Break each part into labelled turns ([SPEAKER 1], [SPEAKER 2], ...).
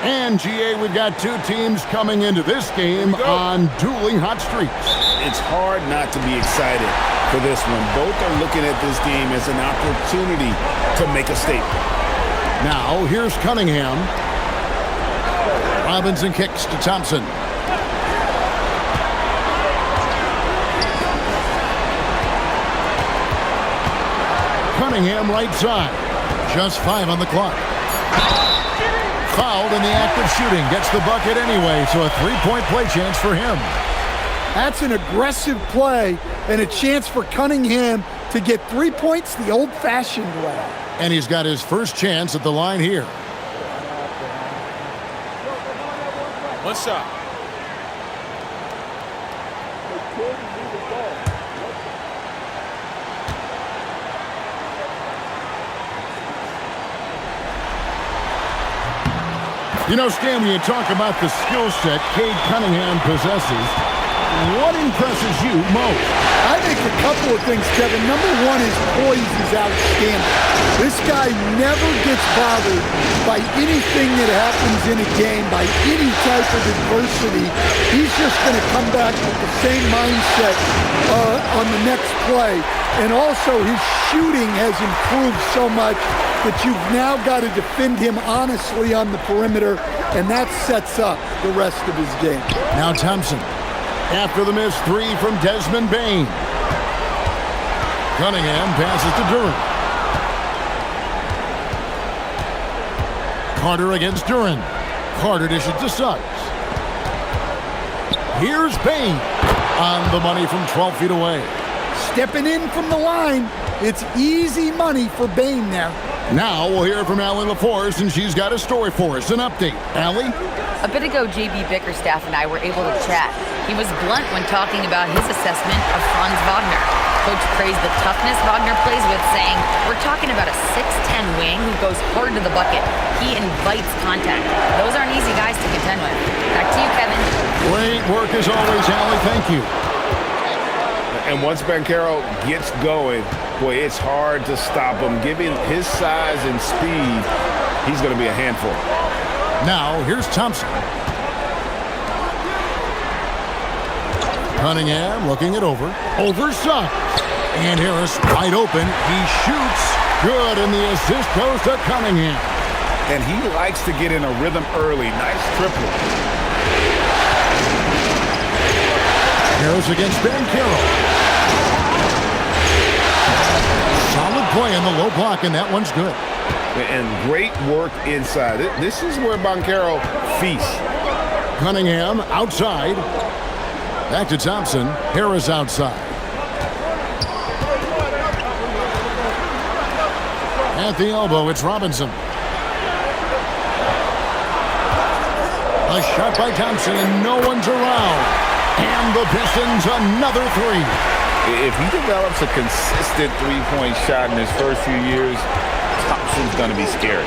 [SPEAKER 1] And, GA, we've got two teams coming into this game on dueling hot streaks.
[SPEAKER 2] It's hard not to be excited for this one. Both are looking at this game as an opportunity to make a statement.
[SPEAKER 1] Now, here's Cunningham. Robinson kicks to Thompson. Cunningham right side. Just 5 on the clock. Fouled in the act of shooting. Gets the bucket anyway, so a three-point play chance for him.
[SPEAKER 3] That's an aggressive play and a chance for Cunningham to get 3 points the old-fashioned way.
[SPEAKER 1] And he's got his first chance at the line here.
[SPEAKER 4] One shot.
[SPEAKER 1] You know, Stan, when you talk about the skill set Cade Cunningham possesses, what impresses you most?
[SPEAKER 3] I think a couple of things, Kevin. Number one, his poise is outstanding. This guy never gets bothered by anything that happens in a game, by any type of adversity. He's just going to come back with the same mindset on the next play. And also, his shooting has improved so much that you've now got to defend him honestly on the perimeter, and that sets up the rest of his game.
[SPEAKER 1] Now Thompson, after the missed three from Desmond Bane. Cunningham passes to Duren. Carter against Duren. Carter dishes to Suggs. Here's Bane on the money from 12 feet away.
[SPEAKER 3] Stepping in from the line. It's easy money for Bane there.
[SPEAKER 1] Now we'll hear from Allie LaForce, and she's got a story for us. An update. Allie?
[SPEAKER 5] A bit ago, JB Bickerstaff and I were able to chat. He was blunt when talking about his assessment of Franz Wagner. Coach praised the toughness Wagner plays with, saying, "We're talking about a 6'10" wing who goes hard to the bucket. He invites contact. Those aren't easy guys to contend with." Back to you, Kevin.
[SPEAKER 1] Great work as always, Allie. Thank you.
[SPEAKER 2] And once Banchero gets going, boy, it's hard to stop him. Given his size and speed, he's going to be a handful.
[SPEAKER 1] Now, here's Thompson. Cunningham looking it over. Over Suggs. And Harris wide open. He shoots. Good, and the assist goes to Cunningham.
[SPEAKER 2] And he likes to get in a rhythm early. Nice triple.
[SPEAKER 1] Harris against Banchero. Solid play in the low block, and that one's good.
[SPEAKER 2] And great work inside. This is where Banchero feasts.
[SPEAKER 1] Cunningham outside. Back to Thompson. Harris outside. At the elbow, it's Robinson. A shot by Thompson, and no one's around. And the Pistons another three.
[SPEAKER 6] If he develops a consistent three-point shot in his first few years, Thompson's going to be scary.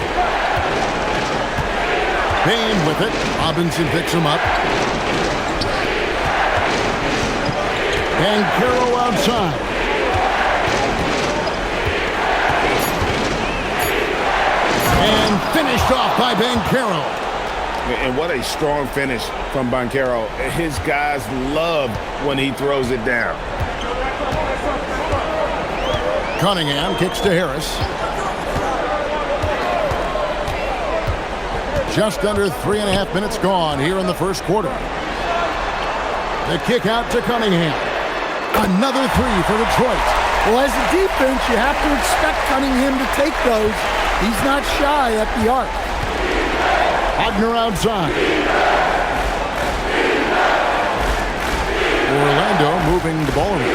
[SPEAKER 1] Bane with it. Robinson picks him up. Banchero outside. And finished off by Banchero.
[SPEAKER 2] And what a strong finish from Banchero. His guys love when he throws it down.
[SPEAKER 1] Cunningham kicks to Harris. Just under 3.5 minutes gone here in the first quarter. The kick out to Cunningham. Another three for Detroit.
[SPEAKER 3] Well, as a defense, you have to expect Cunningham to take those. He's not shy at the arc.
[SPEAKER 1] Wagner outside. Orlando moving the ball around.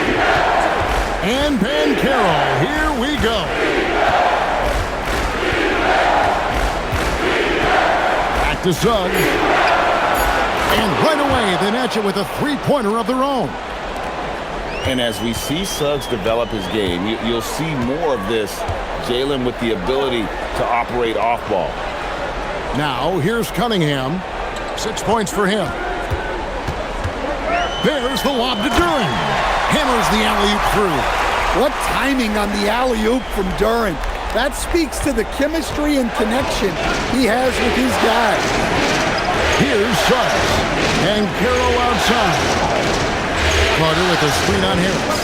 [SPEAKER 1] And Banchero, here we go. Back to Suggs. And right away, they match it with a three-pointer of their own.
[SPEAKER 6] And as we see Suggs develop his game, you'll see more of this. Jalen with the ability to operate off ball.
[SPEAKER 1] Now, here's Cunningham. 6 points for him. There's the lob to Duren. Hammers the alley-oop through.
[SPEAKER 3] What timing on the alley-oop from Duren. That speaks to the chemistry and connection he has with his guys.
[SPEAKER 1] Here's Suggs. And Carroll outside. Carter with a screen on Harris.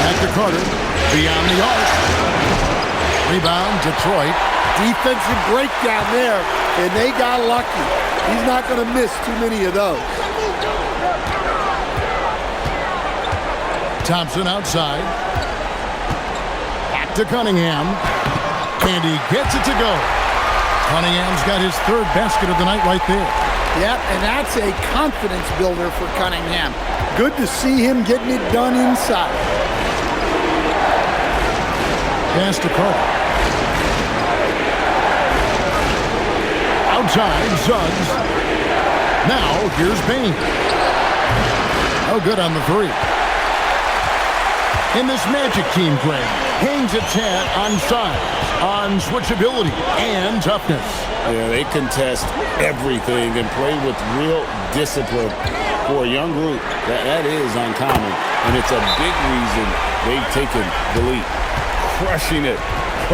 [SPEAKER 1] Back to Carter. Beyond the arc. Rebound, Detroit.
[SPEAKER 3] Defensive breakdown there, and they got lucky. He's not going to miss too many of those.
[SPEAKER 1] Thompson outside. Back to Cunningham. And he gets it to go. Cunningham's got his third basket of the night right there.
[SPEAKER 3] Yep, and that's a confidence builder for Cunningham. Good to see him getting it done inside.
[SPEAKER 1] Pass to Carter. Outside, Suggs. Now, here's Bain. Oh, good on the three. And this Magic team, Greg, hangs its hat on size, on switchability, and toughness.
[SPEAKER 6] Yeah, they contest everything and play with real discipline. For a young group, that is uncommon, and it's a big reason they've taken the lead. Crushing it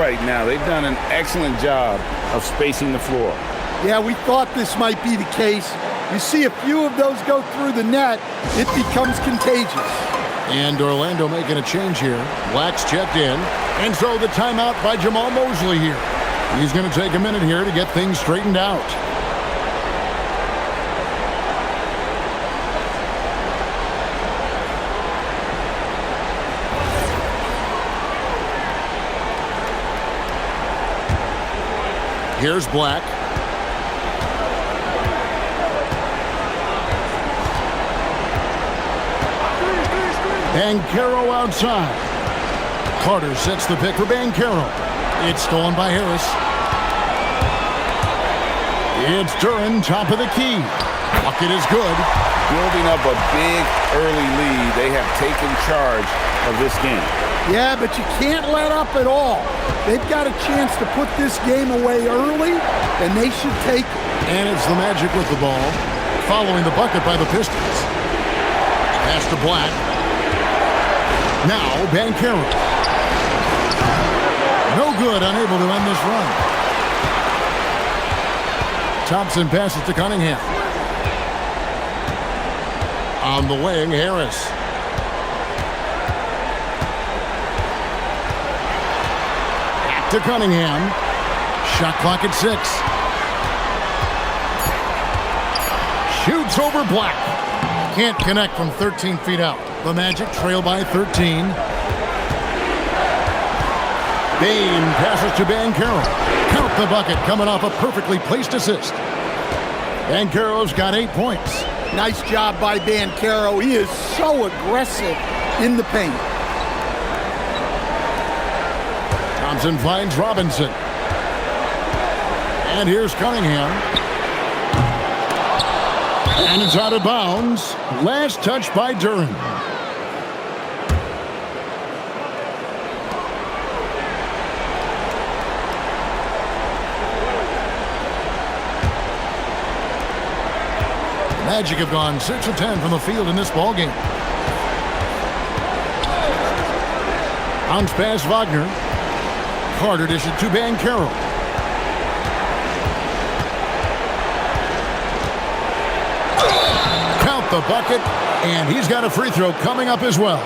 [SPEAKER 6] right now. They've done an excellent job of spacing the floor.
[SPEAKER 3] Yeah, we thought this might be the case. You see a few of those go through the net, it becomes contagious.
[SPEAKER 1] And Orlando making a change here. Black's checked in. And so the timeout by Jamal Mosley here. He's going to take a minute here to get things straightened out. Here's Black. Banchero outside. Carter sets the pick for Banchero. It's stolen by Harris. It's Duran, top of the key. Bucket is good.
[SPEAKER 6] Building up a big early lead. They have taken charge of this game.
[SPEAKER 3] Yeah, but you can't let up at all. They've got a chance to put this game away early, and they should take it.
[SPEAKER 1] And it's the Magic with the ball, following the bucket by the Pistons. Pass to Black. Now, Banchero. No good, unable to end this run. Thompson passes to Cunningham. On the wing, Harris. Back to Cunningham. Shot clock at 6. Shoots over Black. Can't connect from 13 feet out. The Magic trail by 13. Bain passes to Banchero. Count the bucket coming off a perfectly placed assist. Banchero's got 8 points.
[SPEAKER 3] Nice job by Banchero. He is so aggressive in the paint.
[SPEAKER 1] Thompson finds Robinson. And here's Cunningham. And it's out of bounds. Last touch by Duran. Magic have gone 6 of 10 from the field in this ballgame. Bounce pass Wagner. Carter dishes to Banchero. Count the bucket, and he's got a free throw coming up as well.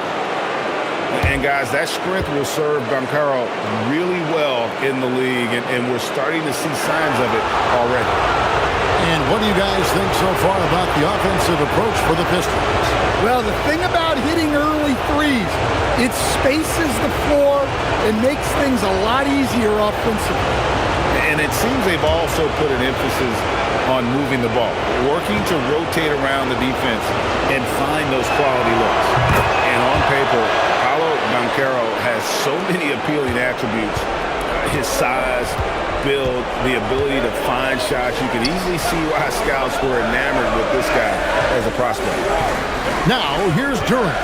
[SPEAKER 2] And guys, that strength will serve Banchero really well in the league, and we're starting to see signs of it already.
[SPEAKER 1] And what do you guys think so far about the offensive approach for the Pistons?
[SPEAKER 3] Well, the thing about hitting early threes, it spaces the floor and makes things a lot easier offensively.
[SPEAKER 2] And it seems they've also put an emphasis on moving the ball, working to rotate around the defense and find those quality looks. And on paper, Paolo Banchero has so many appealing attributes. His size, build, the ability to find shots. You can easily see why scouts were enamored with this guy as a prospect.
[SPEAKER 1] Now, here's Duran.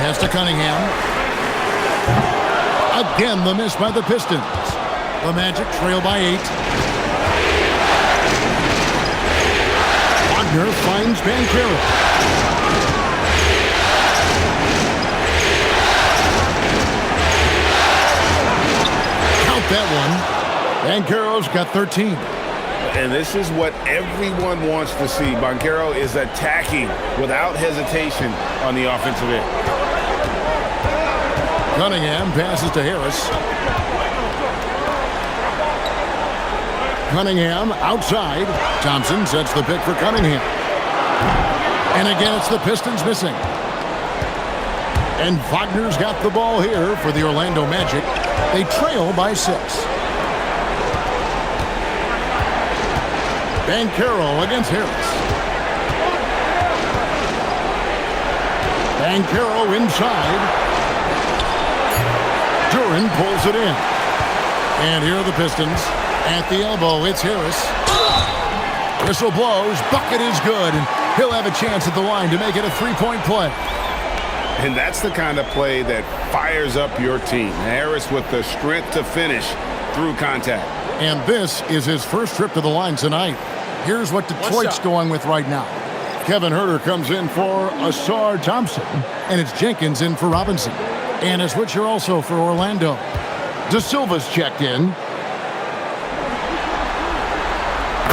[SPEAKER 1] Pass to Cunningham. Again, the miss by the Pistons. The Magic trail by 8. Wagner finds Banchero. That one. Banchero's got 13.
[SPEAKER 2] And this is what everyone wants to see. Banchero is attacking without hesitation on the offensive end.
[SPEAKER 1] Cunningham passes to Harris. Cunningham outside. Thompson sets the pick for Cunningham. And again, it's the Pistons missing. And Wagner's got the ball here for the Orlando Magic. They trail by 6. Banchero against Harris. Banchero inside. Duran pulls it in. And here are the Pistons. At the elbow, it's Harris. Whistle blows. Bucket is good. And he'll have a chance at the line to make it a 3-point play.
[SPEAKER 2] And that's the kind of play that fires up your team. Harris with the strength to finish through contact.
[SPEAKER 1] And this is his first trip to the line tonight. Here's what Detroit's going with right now. Kevin Huerter comes in for Asar Thompson. And it's Jenkins in for Robinson. And a switcher also for Orlando. De Silva's checked in.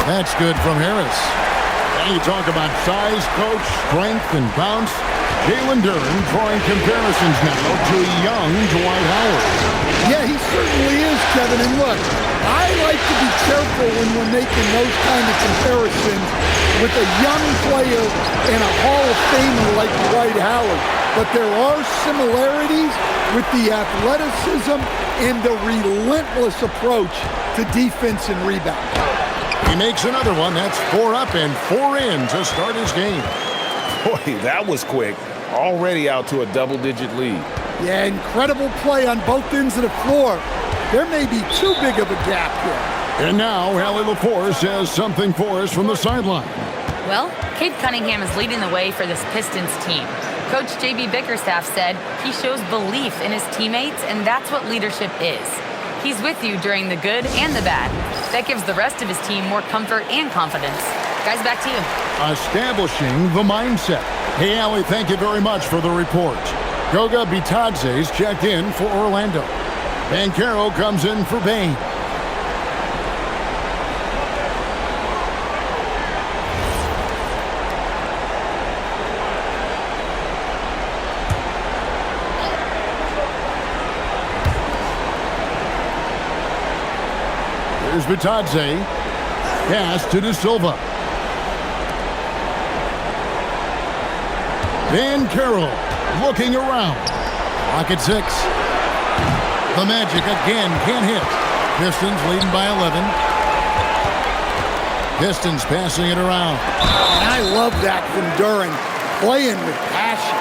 [SPEAKER 1] That's good from Harris. And you talk about size, coach, strength, and bounce. Jalen Duran drawing comparisons now to young Dwight Howard.
[SPEAKER 3] Yeah, he certainly is, Kevin. And look, I like to be careful when we're making those kind of comparisons with a young player and a Hall of Famer like Dwight Howard. But there are similarities with the athleticism and the relentless approach to defense and rebound.
[SPEAKER 1] He makes another one. That's 4 up and 4 in to start his game.
[SPEAKER 2] Boy, that was quick. Already out to a double-digit lead.
[SPEAKER 3] Yeah, incredible play on both ends of the floor. There may be too big of a gap here.
[SPEAKER 1] And now, Allie LaForce says something for us from the sideline.
[SPEAKER 5] Well, Cade Cunningham is leading the way for this Pistons team. Coach J.B. Bickerstaff said he shows belief in his teammates, and that's what leadership is. He's with you during the good and the bad. That gives the rest of his team more comfort and confidence. Guys, back to you.
[SPEAKER 1] Establishing the mindset. Hey, Allie, thank you very much for the report. Goga Bitadze's checked in for Orlando. Banchero comes in for Bain. Here's Bitadze. Pass to De Silva. Banchero looking around. Pocket 6. The Magic again can't hit. Pistons leading by 11. Pistons passing it around.
[SPEAKER 3] And I love that from Duran, playing with passion.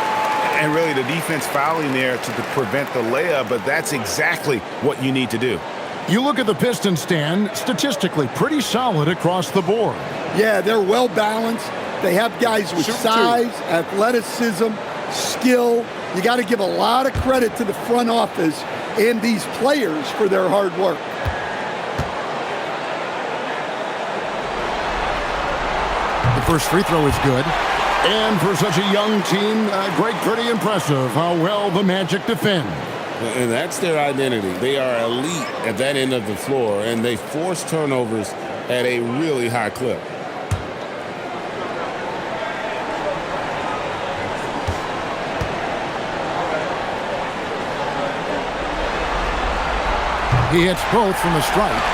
[SPEAKER 2] And really the defense fouling there to prevent the layup, but that's exactly what you need to do.
[SPEAKER 1] You look at the Pistons stand, statistically pretty solid across the board.
[SPEAKER 3] Yeah, they're well balanced. They have guys with size, athleticism, skill. You got to give a lot of credit to the front office and these players for their hard work.
[SPEAKER 1] The first free throw is good. And for such a young team, Greg, pretty impressive how well the Magic defend.
[SPEAKER 6] And that's their identity. They are elite at that end of the floor, and they force turnovers at a really high clip.
[SPEAKER 1] He hits both from the stripe.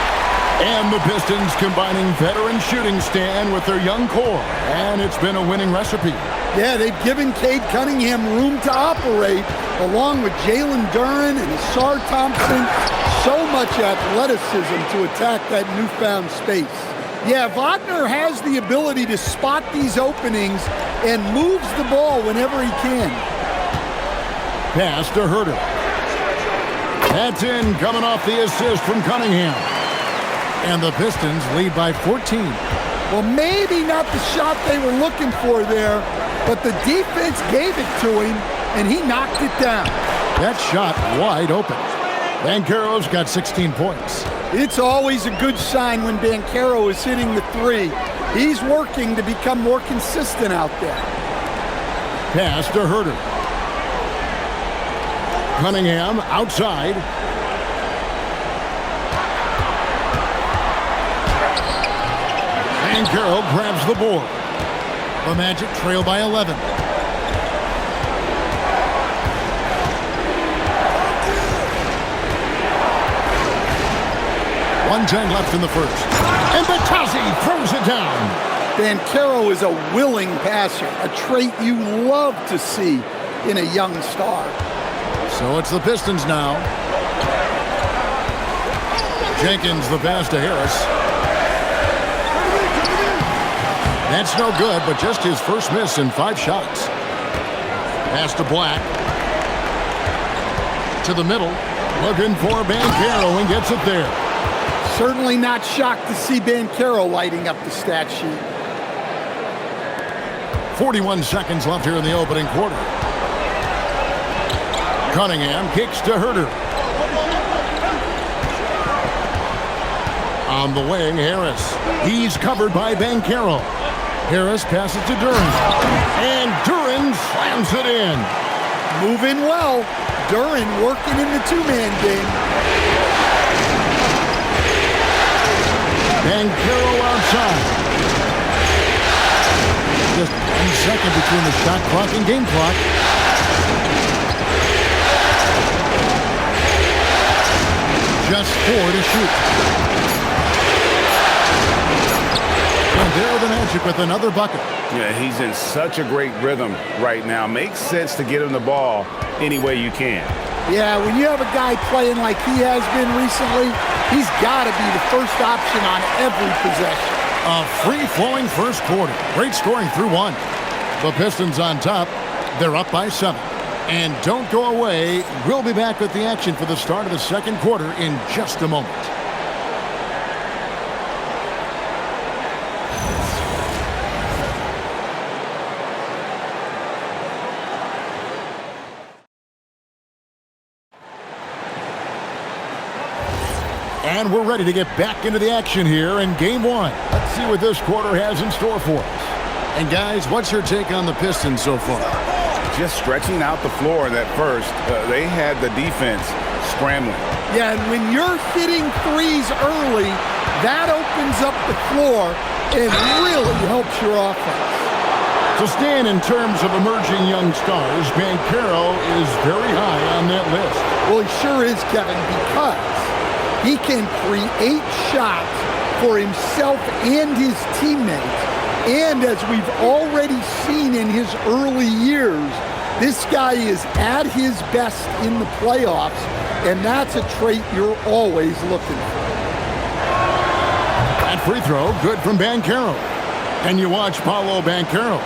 [SPEAKER 1] And the Pistons combining veteran shooting stand with their young core. And it's been a winning recipe.
[SPEAKER 3] Yeah, they've given Cade Cunningham room to operate, along with Jalen Duran and Asar Thompson. So much athleticism to attack that newfound space. Yeah, Wagner has the ability to spot these openings and moves the ball whenever he can.
[SPEAKER 1] Pass to Huerter. That's in, coming off the assist from Cunningham. And the Pistons lead by 14.
[SPEAKER 3] Well, maybe not the shot they were looking for there, but the defense gave it to him, and he knocked it down.
[SPEAKER 1] That shot wide open. Banchero's got 16 points.
[SPEAKER 3] It's always a good sign when Banchero is hitting the three. He's working to become more consistent out there.
[SPEAKER 1] Pass to Huerter. Cunningham outside. Banchero grabs the board. The Magic trail by 11. 1:10 left in the first. And Batazzi throws it down.
[SPEAKER 3] Banchero is a willing passer, a trait you love to see in a young star.
[SPEAKER 1] So it's the Pistons now. Jenkins the pass to Harris. That's no good, but just his first miss in 5 shots. Pass to Black. To the middle. Looking for Banchero and gets it there.
[SPEAKER 3] Certainly not shocked to see Banchero lighting up the stat sheet.
[SPEAKER 1] 41 seconds left here in the opening quarter. Cunningham kicks to Herter. On the wing, Harris. He's covered by Banchero. Harris passes to Duren. And Duren slams it in.
[SPEAKER 3] Moving well. Duren working in the two-man game.
[SPEAKER 1] Banchero outside. Just 1 second between the shot clock and game clock. Just 4 to shoot. And there the Magic with another bucket.
[SPEAKER 2] Yeah, he's in such a great rhythm right now. Makes sense to get him the ball any way you can.
[SPEAKER 3] Yeah, when you have a guy playing like he has been recently, he's got to be the first option on every possession.
[SPEAKER 1] A free-flowing first quarter. Great scoring through 1. The Pistons on top. They're up by 7. And don't go away. We'll be back with the action for the start of the second quarter in just a moment. And we're ready to get back into the action here in Game 1. Let's see what this quarter has in store for us. And guys, what's your take on the Pistons so far?
[SPEAKER 2] Just stretching out the floor that first. They had the defense scrambling.
[SPEAKER 3] Yeah, and when you're hitting threes early, that opens up the floor and really helps your offense.
[SPEAKER 1] So Stan, in terms of emerging young stars, Banchero is very high on that list.
[SPEAKER 3] Well, he sure is, Kevin, because he can create shots for himself and his teammates. And as we've already seen in his early years, this guy is at his best in the playoffs, and that's a trait you're always looking for.
[SPEAKER 1] That free throw, good from Banchero. And you watch Paolo Banchero.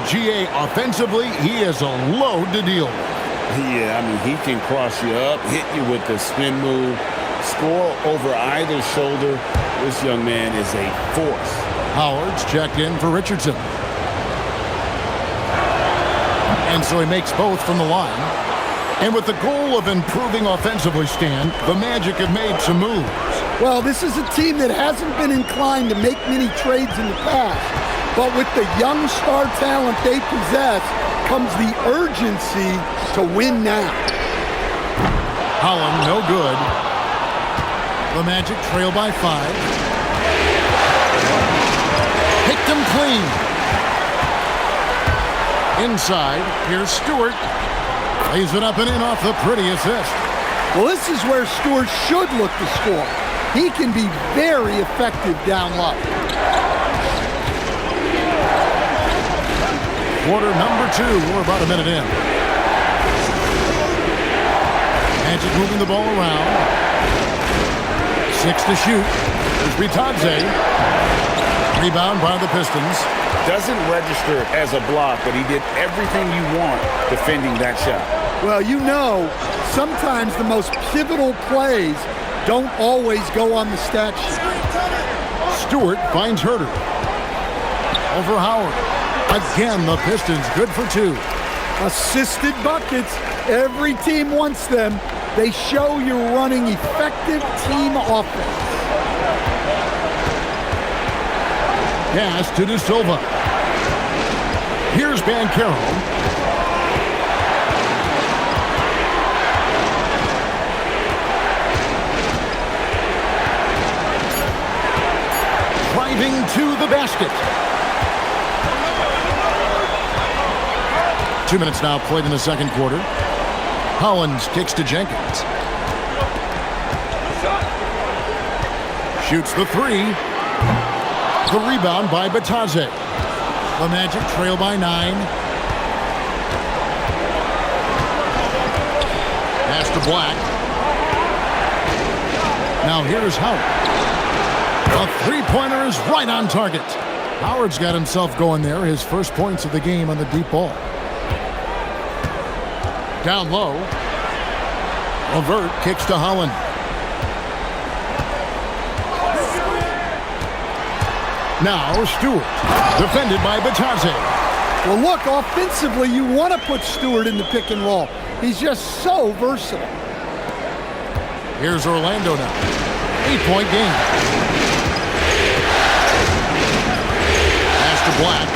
[SPEAKER 1] GA offensively, he is a load to deal with.
[SPEAKER 6] Yeah, I mean, he can cross you up, hit you with the spin move, score over either shoulder. This young man is a force.
[SPEAKER 1] Howard's checked in for Richardson. And so he makes both from the line. And with the goal of improving offensively, Stan, the Magic have made some moves.
[SPEAKER 3] Well, this is a team that hasn't been inclined to make many trades in the past. But with the young star talent they possess comes the urgency to win now.
[SPEAKER 1] Holland, no good. The Magic trail by 5. Picked him clean. Inside, here's Stewart. Lays it up and in off the pretty assist.
[SPEAKER 3] Well, this is where Stewart should look to score. He can be very effective down low.
[SPEAKER 1] Quarter number 2. We're about a minute in. Magic moving the ball around. 6 to shoot. There's Bitadze. Rebound by the Pistons.
[SPEAKER 2] Doesn't register as a block, but he did everything you want defending that shot.
[SPEAKER 3] Well, you know, sometimes the most pivotal plays don't always go on the stat sheet.
[SPEAKER 1] Stewart finds Herter. Over Howard. Again, the Pistons good for 2.
[SPEAKER 3] Assisted buckets. Every team wants them. They show you're running effective team offense.
[SPEAKER 1] Pass to De Silva. Here's Banchero. Driving driving to the basket. 2 minutes now played in the second quarter. Hollins kicks to Jenkins. Shoots the three. The rebound by Bataze. The Magic trail by 9. Pass to Black. Now here's Howard. A three-pointer is right on target. Howard's got himself going there. His first points of the game on the deep ball. Down low. Levert kicks to Holland. Now Stewart. Defended by Bataze.
[SPEAKER 3] Well, look, offensively, you want to put Stewart in the pick and roll. He's just so versatile.
[SPEAKER 1] Here's Orlando now. 8-point game. Pass to Black.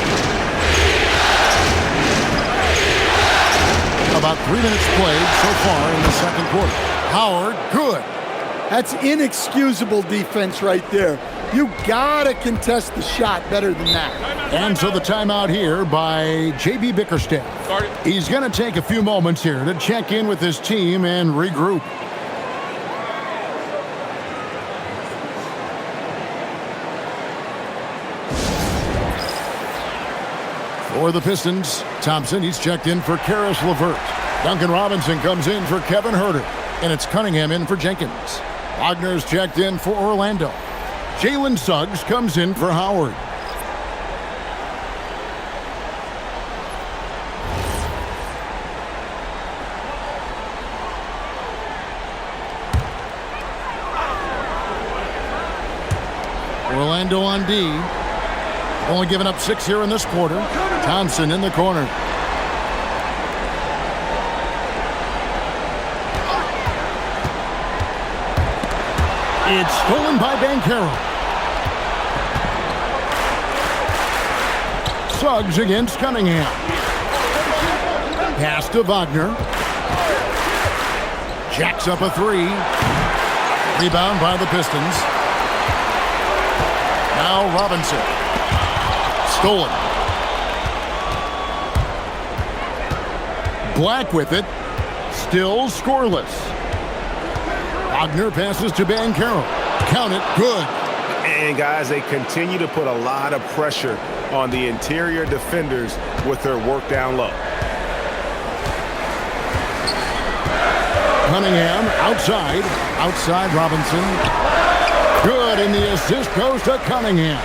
[SPEAKER 1] About 3 minutes played so far in the second quarter. Howard, good.
[SPEAKER 3] That's inexcusable defense right there. You gotta contest the shot better than that.
[SPEAKER 1] And so the timeout here by J.B. Bickerstaff. He's going to take a few moments here to check in with his team and regroup. For the Pistons, Thompson, he's checked in for Karis LeVert. Duncan Robinson comes in for Kevin Huerter. And it's Cunningham in for Jenkins. Wagner's checked in for Orlando. Jalen Suggs comes in for Howard. Orlando on D. Only giving up 6 here in this quarter. Thompson in the corner. It's stolen by Banchero. Suggs against Cunningham. Pass to Wagner. Jacks up a three. Rebound by the Pistons. Now Robinson. Stolen. Black with it. Still scoreless. Wagner passes to Banchero. Count it. Good.
[SPEAKER 2] And guys, they continue to put a lot of pressure on the interior defenders with their work down low.
[SPEAKER 1] Cunningham outside. Outside Robinson. Good, and the assist goes to Cunningham.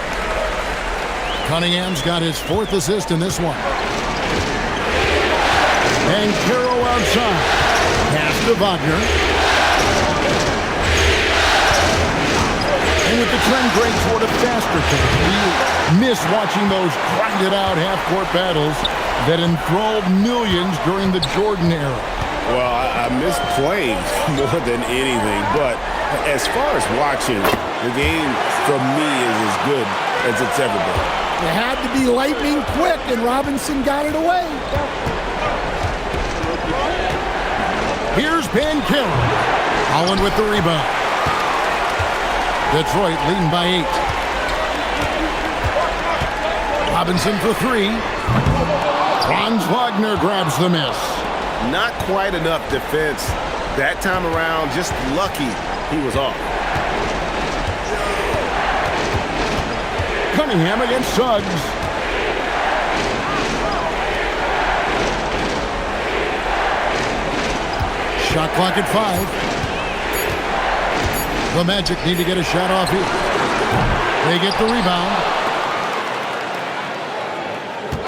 [SPEAKER 1] Cunningham's got his 4th assist in this one. Banchero outside. Pass to Wagner. And with the trend great toward a faster pace, we miss watching those grinded-out half-court battles that enthralled millions during the Jordan era.
[SPEAKER 6] Well, I miss playing more than anything, but as far as watching, the game for me is as good as it's ever been.
[SPEAKER 3] It had to be lightning quick, and Robinson got it away.
[SPEAKER 1] Here's Banchero. Holland with the rebound. Detroit leading by 8. Robinson for 3. Franz Wagner grabs the miss.
[SPEAKER 2] Not quite enough defense that time around. Just lucky he was off.
[SPEAKER 1] Cunningham against Suggs. Shot clock at 5. The Magic need to get a shot off here. They get the rebound.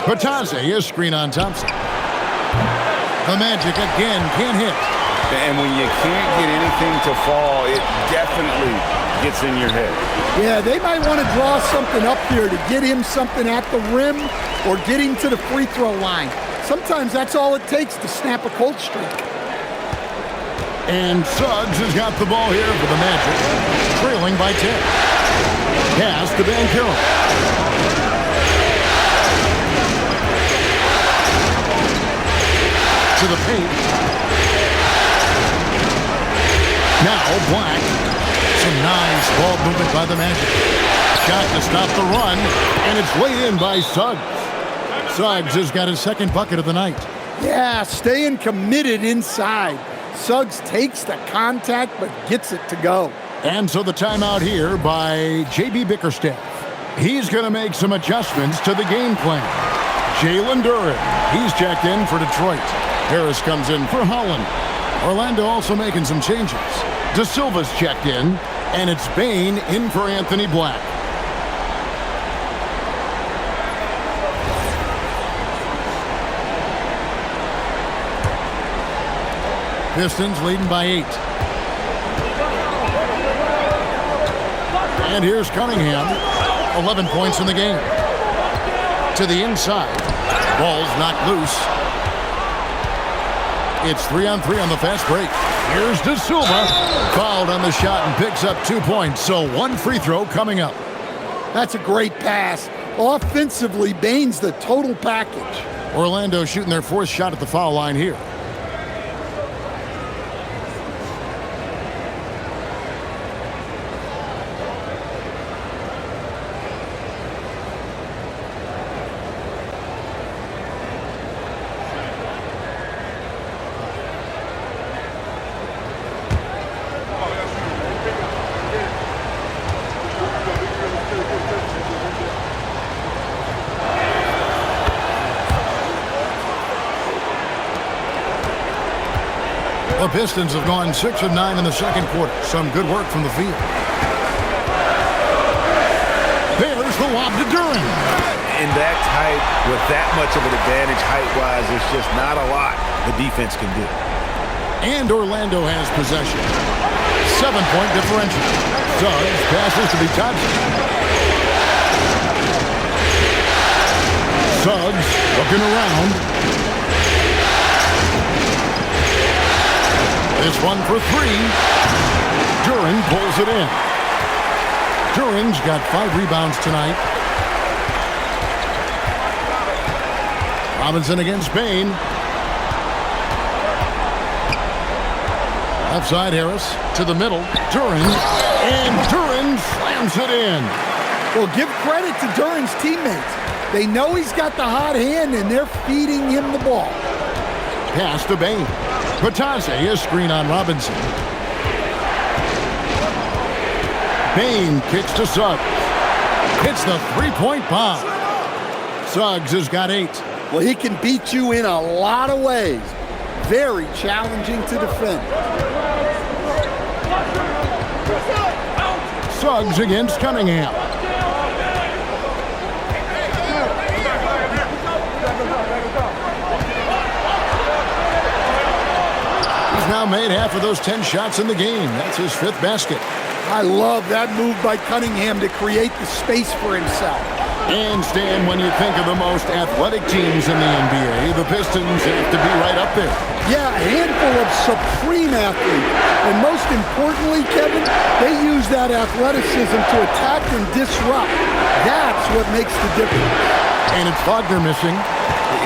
[SPEAKER 1] Bataze is screen on Thompson. The Magic again can't hit.
[SPEAKER 2] And when you can't get anything to fall, it definitely gets in your head.
[SPEAKER 3] Yeah, they might want to draw something up here to get him something at the rim or get him to the free throw line. Sometimes that's all it takes to snap a cold streak.
[SPEAKER 1] And Suggs has got the ball here for the Magic, trailing by 10. Pass to Banchero. To the paint. Now Black. Some nice ball movement by the Magic. shot to stop the run, and it's laid in by Suggs. Suggs has got his second bucket of the night.
[SPEAKER 3] Yeah, staying committed inside. Suggs takes the contact but gets it to go.
[SPEAKER 1] And so the timeout here by J.B. Bickerstaff. He's going to make some adjustments to the game plan. Jalen Duren, he's checked in for Detroit. Harris comes in for Holland. Orlando also making some changes. De Silva's checked in, and it's Bane in for Anthony Black. Pistons leading by 8. And here's Cunningham. 11 points in the game. To the inside. Ball's knocked loose. It's 3-on-3 on the fast break. Here's De Silva. Fouled on the shot and picks up 2 points. So one free throw coming up.
[SPEAKER 3] That's a great pass. Offensively, Bane's the total package.
[SPEAKER 1] Orlando shooting their fourth shot at the foul line here. The Pistons have gone 6 of 9 in the second quarter. Some good work from the field. There's the lob to Duren.
[SPEAKER 2] In that tight, with that much of an advantage height-wise, there's just not a lot the defense can do.
[SPEAKER 1] And Orlando has possession. 7-point differential. Suggs passes to be Thompson. Suggs looking around. This one for 3. Duren pulls it in. Duren's got 5 rebounds tonight. Robinson against Bane. Left side Harris to the middle. Duren. And Duren slams it in.
[SPEAKER 3] Well, give credit to Duren's teammates. They know he's got the hot hand, and they're feeding him the ball.
[SPEAKER 1] Pass to Bane. Patase, a screen on Robinson. Bane kicks to Suggs. Hits the three-point bomb. Suggs has got 8.
[SPEAKER 3] Well, he can beat you in a lot of ways. Very challenging to defend.
[SPEAKER 1] Suggs against Cunningham. He's now made half of those 10 shots in the game. That's his 5th basket.
[SPEAKER 3] I love that move by Cunningham to create the space for himself.
[SPEAKER 1] And Stan, when you think of the most athletic teams in the NBA, the Pistons have to be right up there.
[SPEAKER 3] Yeah, a handful of supreme athletes. And most importantly, Kevin, they use that athleticism to attack and disrupt. That's what makes the difference.
[SPEAKER 1] And it's Wagner missing.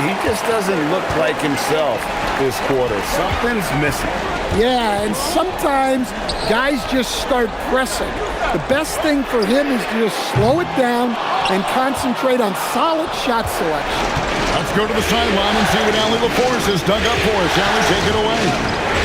[SPEAKER 6] He just doesn't look like himself this quarter. Something's missing.
[SPEAKER 3] Yeah, and sometimes guys just start pressing. The best thing for him is to just slow it down and concentrate on solid shot selection.
[SPEAKER 1] Let's go to the sideline and see what Allie LaForce has dug up for us. Allie, take it away.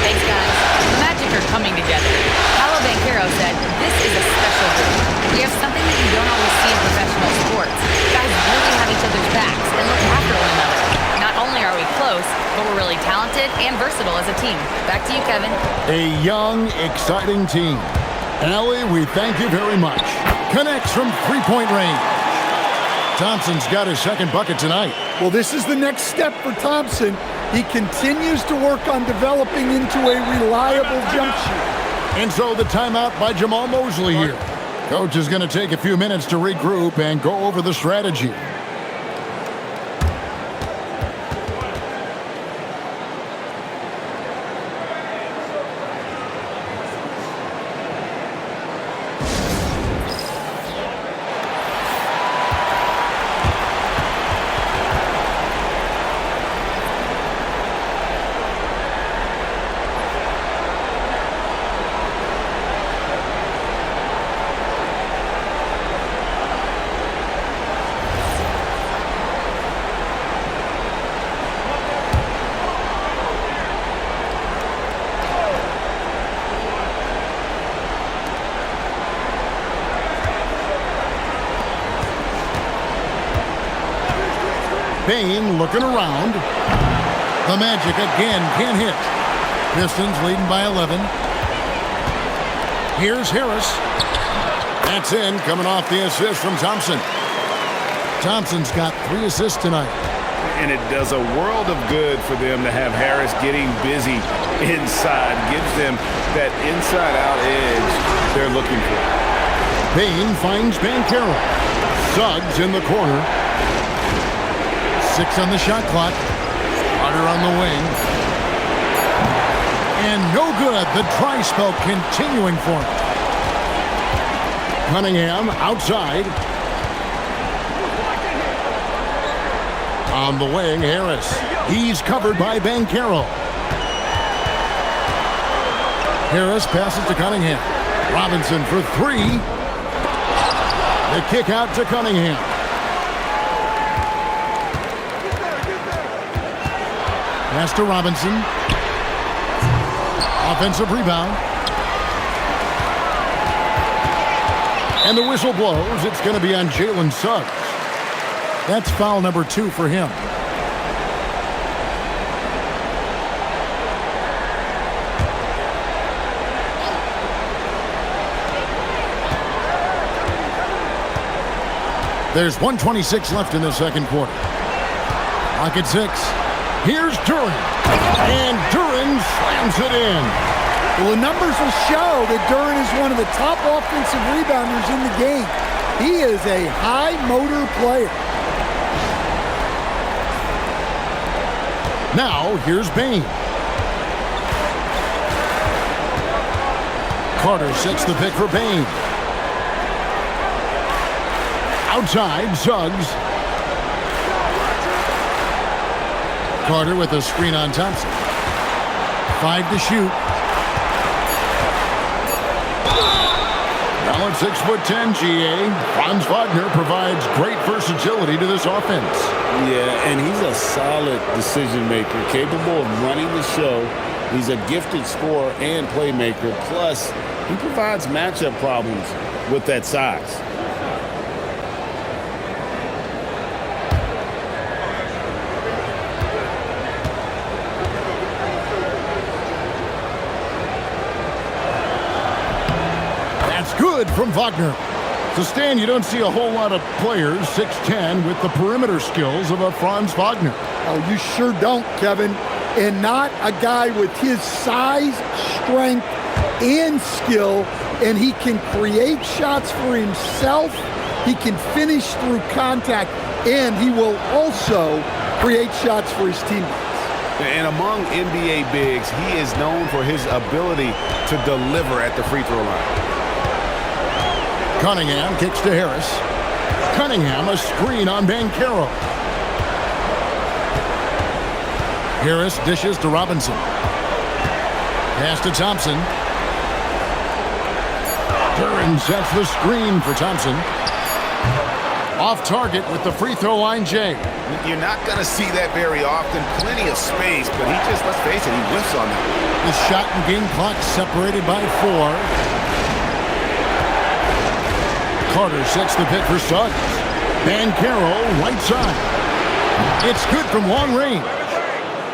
[SPEAKER 5] Thanks, guys. The Magic are coming together. Paolo Banchero said, "This is a special group. We have something that you don't always see in professional sports. Guys really have each other's backs and look after one another. Not only are we close, but we're really talented and versatile as a team." Back to you, Kevin.
[SPEAKER 1] A young, exciting team. Allie, we thank you very much. Connects from three-point range. Thompson's got his second bucket tonight.
[SPEAKER 3] Well, this is the next step for Thompson. He continues to work on developing into a reliable jump shooter.
[SPEAKER 1] And so the timeout by Jamal Mosley here. Coach is going to take a few minutes to regroup and go over the strategy. Bain looking around. The Magic again can't hit. Pistons leading by 11. Here's Harris. That's in, coming off the assist from Thompson. Thompson's got 3 assists tonight.
[SPEAKER 2] And it does a world of good for them to have Harris getting busy inside. Gives them that inside-out edge they're looking for.
[SPEAKER 1] Bain finds Banchero. Suggs in the corner. 6 on the shot clock. Carter on the wing. And no good. The dry spell continuing for him. Cunningham outside. On the wing, Harris. He's covered by Banchero. Harris passes to Cunningham. Robinson for 3. The kick out to Cunningham. Pass to Robinson. Offensive rebound. And the whistle blows. It's going to be on Jalen Suggs. That's foul number 2 for him. There's 1:26 left in the second quarter. Clock at 6. Here's Duren. And Duren slams it in.
[SPEAKER 3] Well, the numbers will show that Duren is one of the top offensive rebounders in the game. He is a high-motor player.
[SPEAKER 1] Now, here's Bain. Carter sets the pick for Bain. Outside, Suggs. Carter with a screen on Thompson. 5 to shoot. Now at 6'10", GA, Franz Wagner provides great versatility to this offense.
[SPEAKER 6] Yeah, and he's a solid decision maker, capable of running the show. He's a gifted scorer and playmaker. Plus, he provides matchup problems with that size.
[SPEAKER 1] That's good from Wagner. So, Stan, you don't see a whole lot of players, 6'10", with the perimeter skills of a Franz Wagner.
[SPEAKER 3] Oh, you sure don't, Kevin. And not a guy with his size, strength, and skill. And he can create shots for himself. He can finish through contact. And he will also create shots for his teammates.
[SPEAKER 2] And among NBA bigs, he is known for his ability to deliver at the free throw line.
[SPEAKER 1] Cunningham kicks to Harris. Cunningham, a screen on Banchero. Harris dishes to Robinson. Pass to Thompson. Duren sets the screen for Thompson. Off target with the free throw line, Jay.
[SPEAKER 2] You're not going to see that very often. Plenty of space, but he just, let's face it, he whiffs on that.
[SPEAKER 1] The shot and game clock separated by 4. Carter sets the pick for Suggs. Banchero, right side. It's good from long range.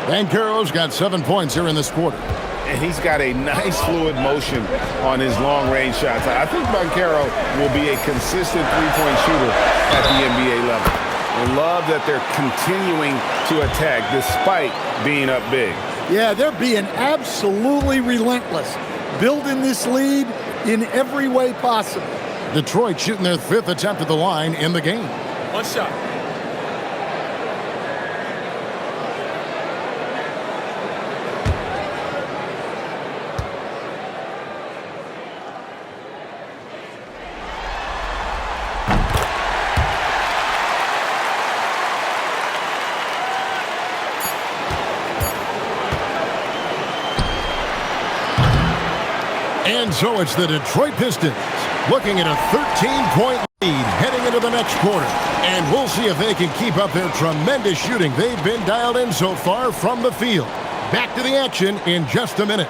[SPEAKER 1] Banchero's got 7 points here in this quarter.
[SPEAKER 2] And he's got a nice fluid motion on his long-range shots. I think Banchero will be a consistent three-point shooter at the NBA level. I love that they're continuing to attack despite being up big.
[SPEAKER 3] Yeah, they're being absolutely relentless, building this lead in every way possible.
[SPEAKER 1] Detroit shooting their 5th attempt at the line in the game.
[SPEAKER 4] One shot.
[SPEAKER 1] And so it's the Detroit Pistons looking at a 13-point lead heading into the next quarter. And we'll see if they can keep up their tremendous shooting they've been dialed in so far from the field. Back to the action in just a minute.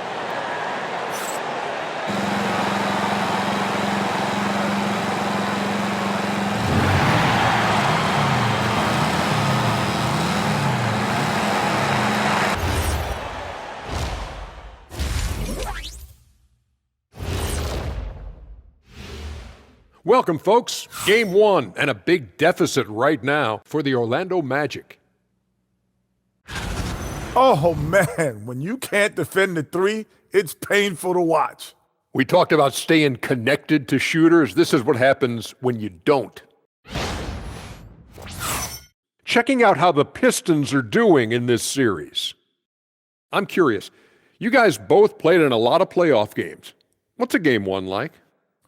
[SPEAKER 7] Welcome, folks. Game 1 and a big deficit right now for the Orlando Magic.
[SPEAKER 8] Oh, man, when you can't defend the three, it's painful to watch.
[SPEAKER 7] We talked about staying connected to shooters. This is what happens when you don't. Checking out how the Pistons are doing in this series. I'm curious. You guys both played in a lot of playoff games. What's a game 1 like?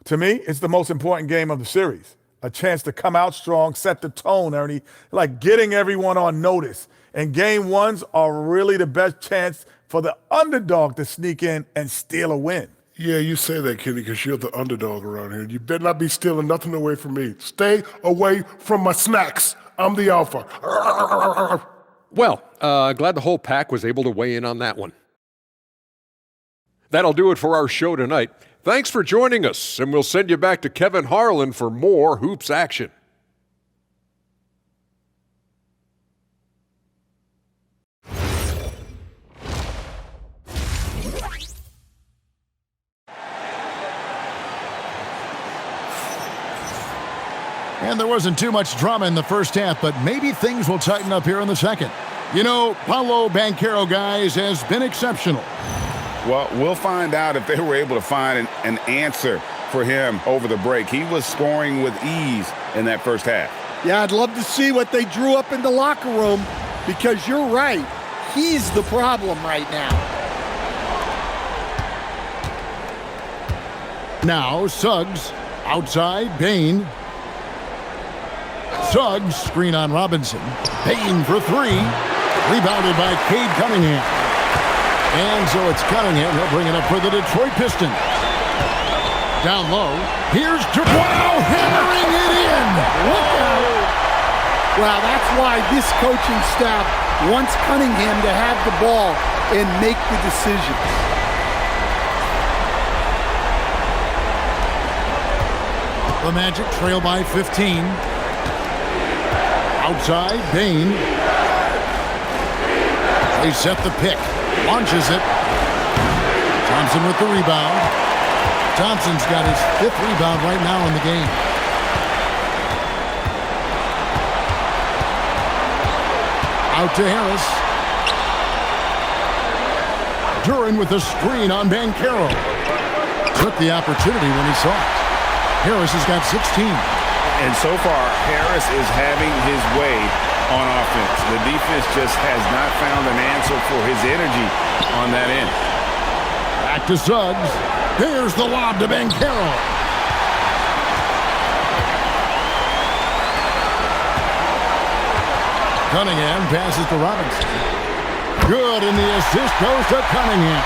[SPEAKER 8] To me, it's the most important game of the series. A chance to come out strong, set the tone, Ernie, like getting everyone on notice. And game 1s are really the best chance for the underdog to sneak in and steal a win.
[SPEAKER 9] Yeah, you say that, Kenny, because you're the underdog around here. You better not be stealing nothing away from me. Stay away from my snacks. I'm the alpha.
[SPEAKER 7] Well, glad the whole pack was able to weigh in on that one. That'll do it for our show tonight. Thanks for joining us, and we'll send you back to Kevin Harlan for more hoops action.
[SPEAKER 1] And there wasn't too much drama in the first half, but maybe things will tighten up here in the second. You know, Paolo Banchero, guys, has been exceptional.
[SPEAKER 2] Well, we'll find out if they were able to find an answer for him over the break. He was scoring with ease in that first half.
[SPEAKER 3] Yeah, I'd love to see what they drew up in the locker room because you're right. He's the problem right now.
[SPEAKER 1] Now, Suggs, outside, Bane. Suggs, screen on Robinson. Bane for three. Rebounded by Cade Cunningham. And so it's Cunningham. He'll bring it up for the Detroit Pistons. Down low. Here's wow, hammering it in. Look out.
[SPEAKER 3] Wow, that's why this coaching staff wants Cunningham to have the ball and make the decisions.
[SPEAKER 1] The Magic trail by 15. Outside, Bane. They set the pick. Launches it. Thompson with the rebound. Thompson's got his 5th rebound right now in the game. Out to Harris. Duran with the screen on Banchero. Took the opportunity when he saw it. Harris has got 16.
[SPEAKER 2] And so far, Harris is having his way on offense. The defense just has not found an answer for his energy on that end.
[SPEAKER 1] Back to Suggs. Here's the lob to Banchero. Cunningham passes to Robinson. Good, and the assist goes to Cunningham.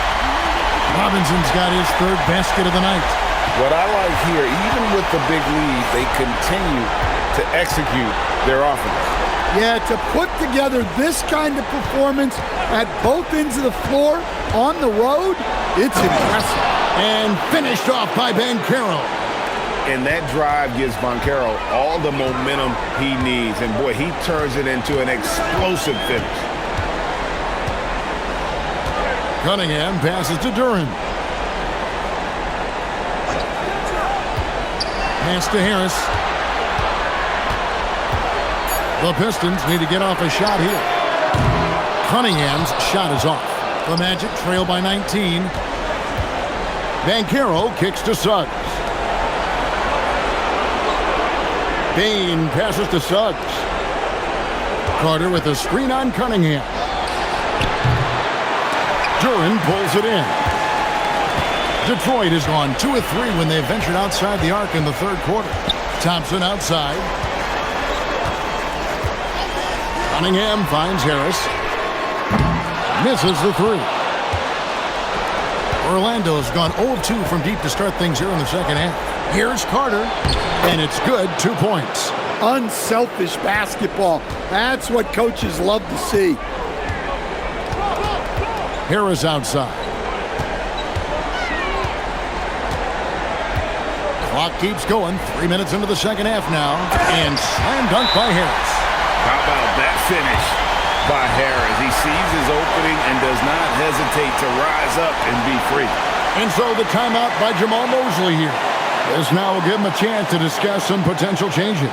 [SPEAKER 1] Robinson's got his 3rd basket of the night.
[SPEAKER 2] What I like here, even with the big lead, they continue to execute their offense.
[SPEAKER 3] Yeah, to put together this kind of performance at both ends of the floor on the road, it's impressive.
[SPEAKER 1] And finished off by Banchero.
[SPEAKER 2] And that drive gives Banchero all the momentum he needs. And boy, he turns it into an explosive finish.
[SPEAKER 1] Cunningham passes to Duran. Pass to Harris. The Pistons need to get off a shot here. Cunningham's shot is off. The Magic trail by 19. Banchero kicks to Suggs. Bane passes to Suggs. Carter with a screen on Cunningham. Duran pulls it in. Detroit has gone 2 of 3 when they ventured outside the arc in the 3rd quarter. Thompson outside. Cunningham finds Harris. Misses the 3. Orlando has gone 0 of 2 from deep to start things here in the second half. Here's Carter, and it's good, 2 points.
[SPEAKER 3] Unselfish basketball. That's what coaches love to see.
[SPEAKER 1] Harris outside. Clock keeps going. 3 minutes into the second half now. And slam dunk by Harris.
[SPEAKER 2] How about that finish by Harris? He sees his opening and does not hesitate to rise up and be free.
[SPEAKER 1] And so the timeout by Jamal Mosley here. This now will give him a chance to discuss some potential changes.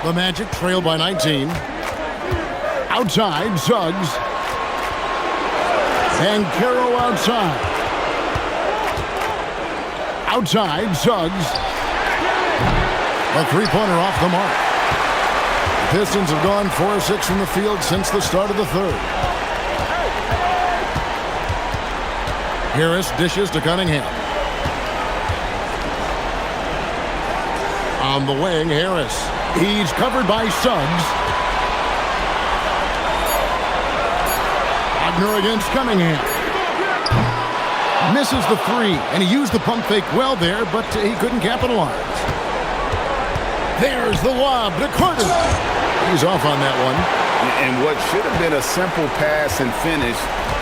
[SPEAKER 1] The Magic trail by 19. Outside, Suggs. And Carroll outside. Outside, Suggs. A three-pointer off the mark. The Pistons have gone 4 of 6 from the field since the start of the third. Harris dishes to Cunningham. On the wing, Harris. He's covered by Suggs. Wagner against Cunningham. Misses the three, and he used the pump fake well there, but he couldn't capitalize. There's the lob to Carter. He's off on that one.
[SPEAKER 2] And what should have been a simple pass and finish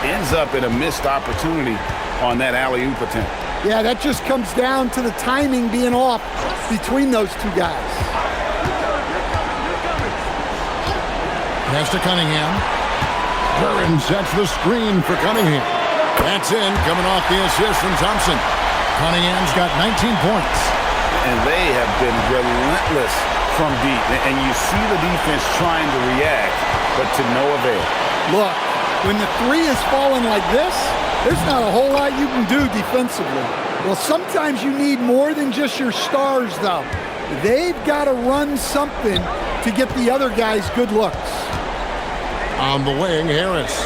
[SPEAKER 2] ends up in a missed opportunity on that alley-oop attempt.
[SPEAKER 3] Yeah, that just comes down to the timing being off between those two guys.
[SPEAKER 1] Pass to Cunningham. Curran sets the screen for Cunningham. That's in, coming off the assist from Thompson. Cunningham's got 19 points.
[SPEAKER 2] And they have been relentless from deep. And you see the defense trying to react, but to no avail.
[SPEAKER 3] Look, when the three is falling like this, there's not a whole lot you can do defensively. Well, sometimes you need more than just your stars, though. They've got to run something to get the other guys good looks.
[SPEAKER 1] On the wing, Harris.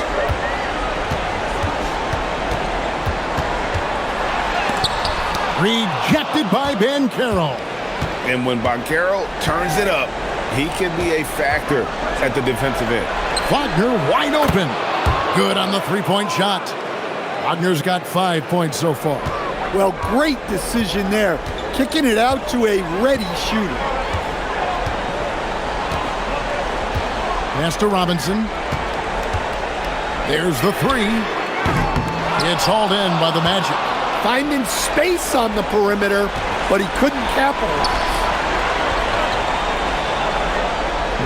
[SPEAKER 1] Rejected by Banchero.
[SPEAKER 2] And when Banchero turns it up, he can be a factor at the defensive end.
[SPEAKER 1] Wagner wide open. Good on the three-point shot. Wagner's got 5 points so far.
[SPEAKER 3] Well, great decision there. Kicking it out to a ready shooter.
[SPEAKER 1] Pass to Robinson. There's the three. It's hauled in by the Magic.
[SPEAKER 3] Finding space on the perimeter, but he couldn't capitalize.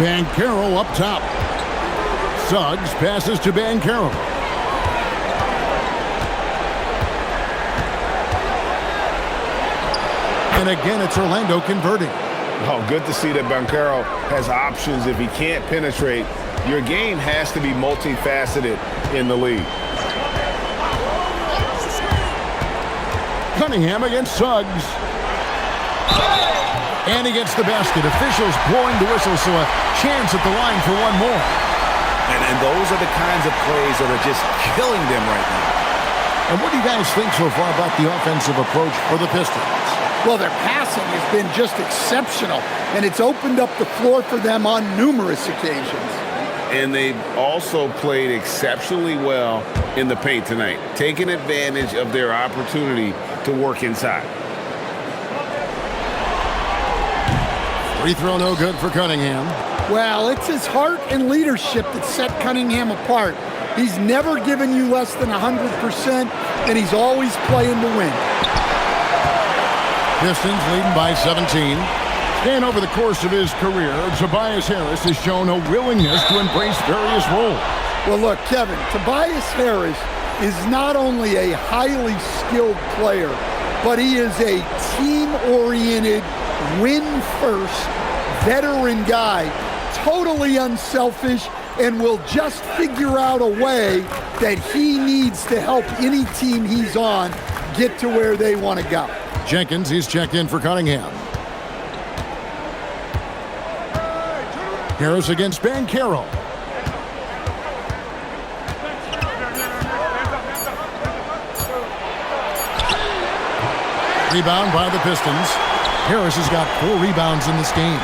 [SPEAKER 1] Banchero up top. Suggs passes to Banchero. And again, it's Orlando converting.
[SPEAKER 2] Oh, good to see that Banchero has options if he can't penetrate. Your game has to be multifaceted in the league.
[SPEAKER 1] Cunningham against Suggs. And he gets the basket. Officials blowing the whistle, so a chance at the line for one more.
[SPEAKER 2] And those are the kinds of plays that are just killing them right now.
[SPEAKER 1] And what do you guys think so far about the offensive approach for the Pistons?
[SPEAKER 3] Well, their passing has been just exceptional, and it's opened up the floor for them on numerous occasions.
[SPEAKER 2] And they've also played exceptionally well in the paint tonight, taking advantage of their opportunity to work inside.
[SPEAKER 1] Free throw no good for Cunningham.
[SPEAKER 3] Well, it's his heart and leadership that set Cunningham apart. He's never given you less than 100%, and he's always playing to win.
[SPEAKER 1] Pistons leading by 17. And over the course of his career, Tobias Harris has shown a willingness to embrace various roles.
[SPEAKER 3] Well, look, Kevin, Tobias Harris is not only a highly skilled player, but he is a team-oriented, win-first, veteran guy, totally unselfish, and will just figure out a way that he needs to help any team he's on get to where they want to go.
[SPEAKER 1] Jenkins, he's checked in for Cunningham. Harris against Banchero. Rebound by the Pistons. Harris has got 4 rebounds in this game.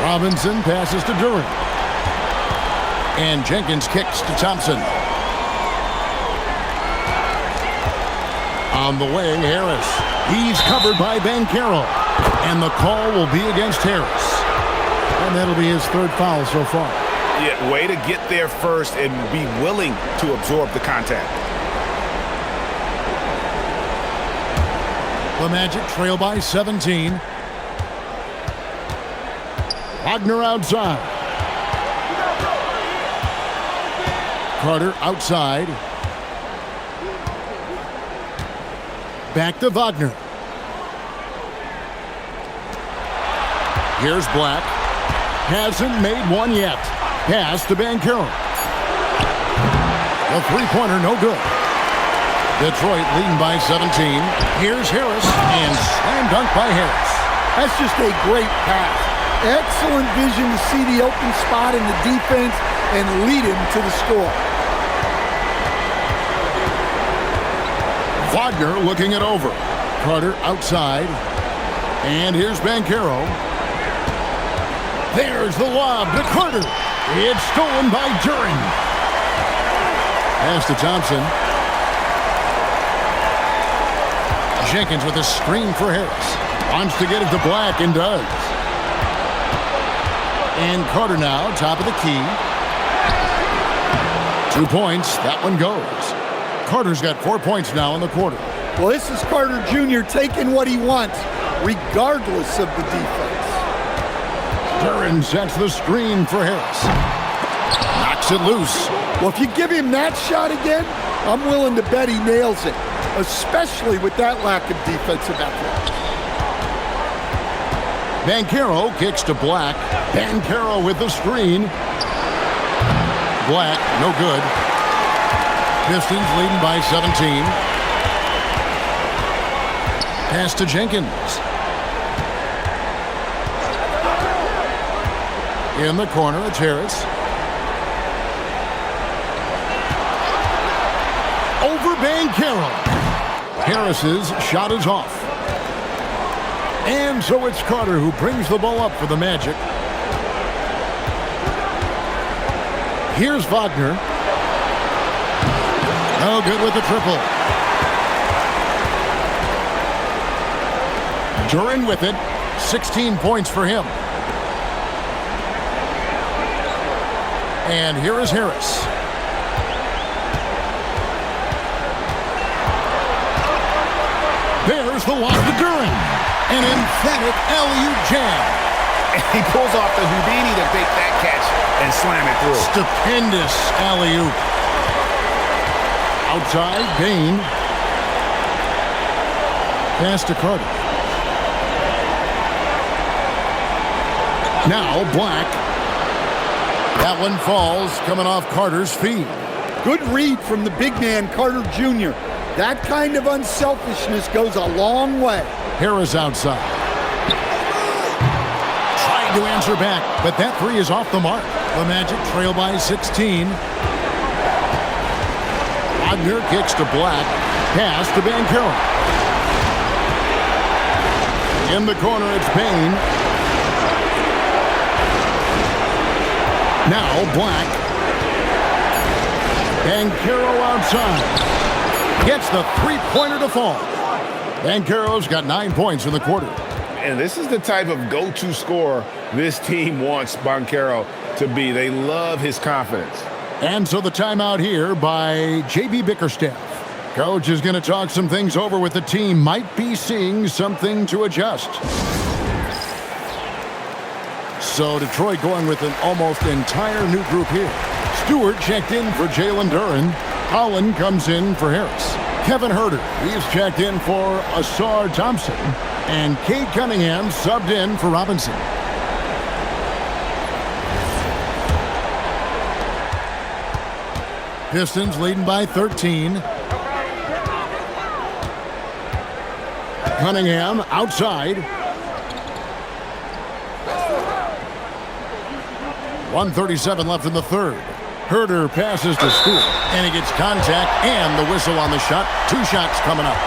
[SPEAKER 1] Robinson passes to Durant. And Jenkins kicks to Thompson. On the wing, Harris. He's covered by Banchero. And the call will be against Harris. And that'll be his third foul so far.
[SPEAKER 2] Yeah, way to get there first and be willing to absorb the contact.
[SPEAKER 1] The Magic trail by 17. Wagner outside. Carter outside. Back to Wagner. Here's Black. Hasn't made one yet. Pass to Banchero. The three-pointer, no good. Detroit leading by 17. Here's Harris, and slam dunk by Harris.
[SPEAKER 3] That's just a great pass. Excellent vision to see the open spot in the defense and lead him to the score.
[SPEAKER 1] Wagner looking it over. Carter outside. And here's Banchero. There's the lob to Carter. It's stolen by Duren. Pass to Thompson. Jenkins with a screen for Harris. Wants to get it to Black and does. And Carter now, top of the key. 2 points. That one goes. Carter's got 4 points now in the quarter.
[SPEAKER 3] Well, this is Carter Jr. taking what he wants, regardless of the defense.
[SPEAKER 1] Duren sets the screen for Harris. Knocks it loose.
[SPEAKER 3] Well, if you give him that shot again, I'm willing to bet he nails it, especially with that lack of defensive effort.
[SPEAKER 1] Banchero kicks to Black. Banchero with the screen. Black, no good. Pistons leading by 17. Pass to Jenkins. In the corner, it's Harris. Over Banchero. Harris's shot is off. And so it's Carter who brings the ball up for the Magic. Here's Wagner. No good with the triple. Duren with it. 16 points for him. And here is Harris. There's the lob to Duren. An emphatic alley-oop jam.
[SPEAKER 2] And he pulls off the Houdini to take that catch and slam it through.
[SPEAKER 1] Stupendous alley-oop. Outside, Bain. Pass to Carter. Now Black. That one falls, coming off Carter's feet.
[SPEAKER 3] Good read from the big man, Carter Jr. That kind of unselfishness goes a long way.
[SPEAKER 1] Harris outside. Trying to answer back, but that three is off the mark. The Magic trail by 16. Wagner kicks to Black. Pass to Banchero. In the corner, it's Bain. Now Black. Banchero outside. Gets the three-pointer to fall. Banchero's got 9 points in the quarter.
[SPEAKER 2] And this is the type of go-to scorer this team wants Banchero to be. They love his confidence.
[SPEAKER 1] And so the timeout here by J.B. Bickerstaff. Coach is going to talk some things over with the team. Might be seeing something to adjust. So Detroit going with an almost entire new group here. Stewart checked in for Jalen Duren. Holland comes in for Harris. Kevin Huerter, he's checked in for Asar Thompson. And Cade Cunningham subbed in for Robinson. Pistons leading by 13. Cunningham outside. 1:37 left in the third. Huerter passes to Stewart, and he gets contact and the whistle on the shot. 2 shots coming up.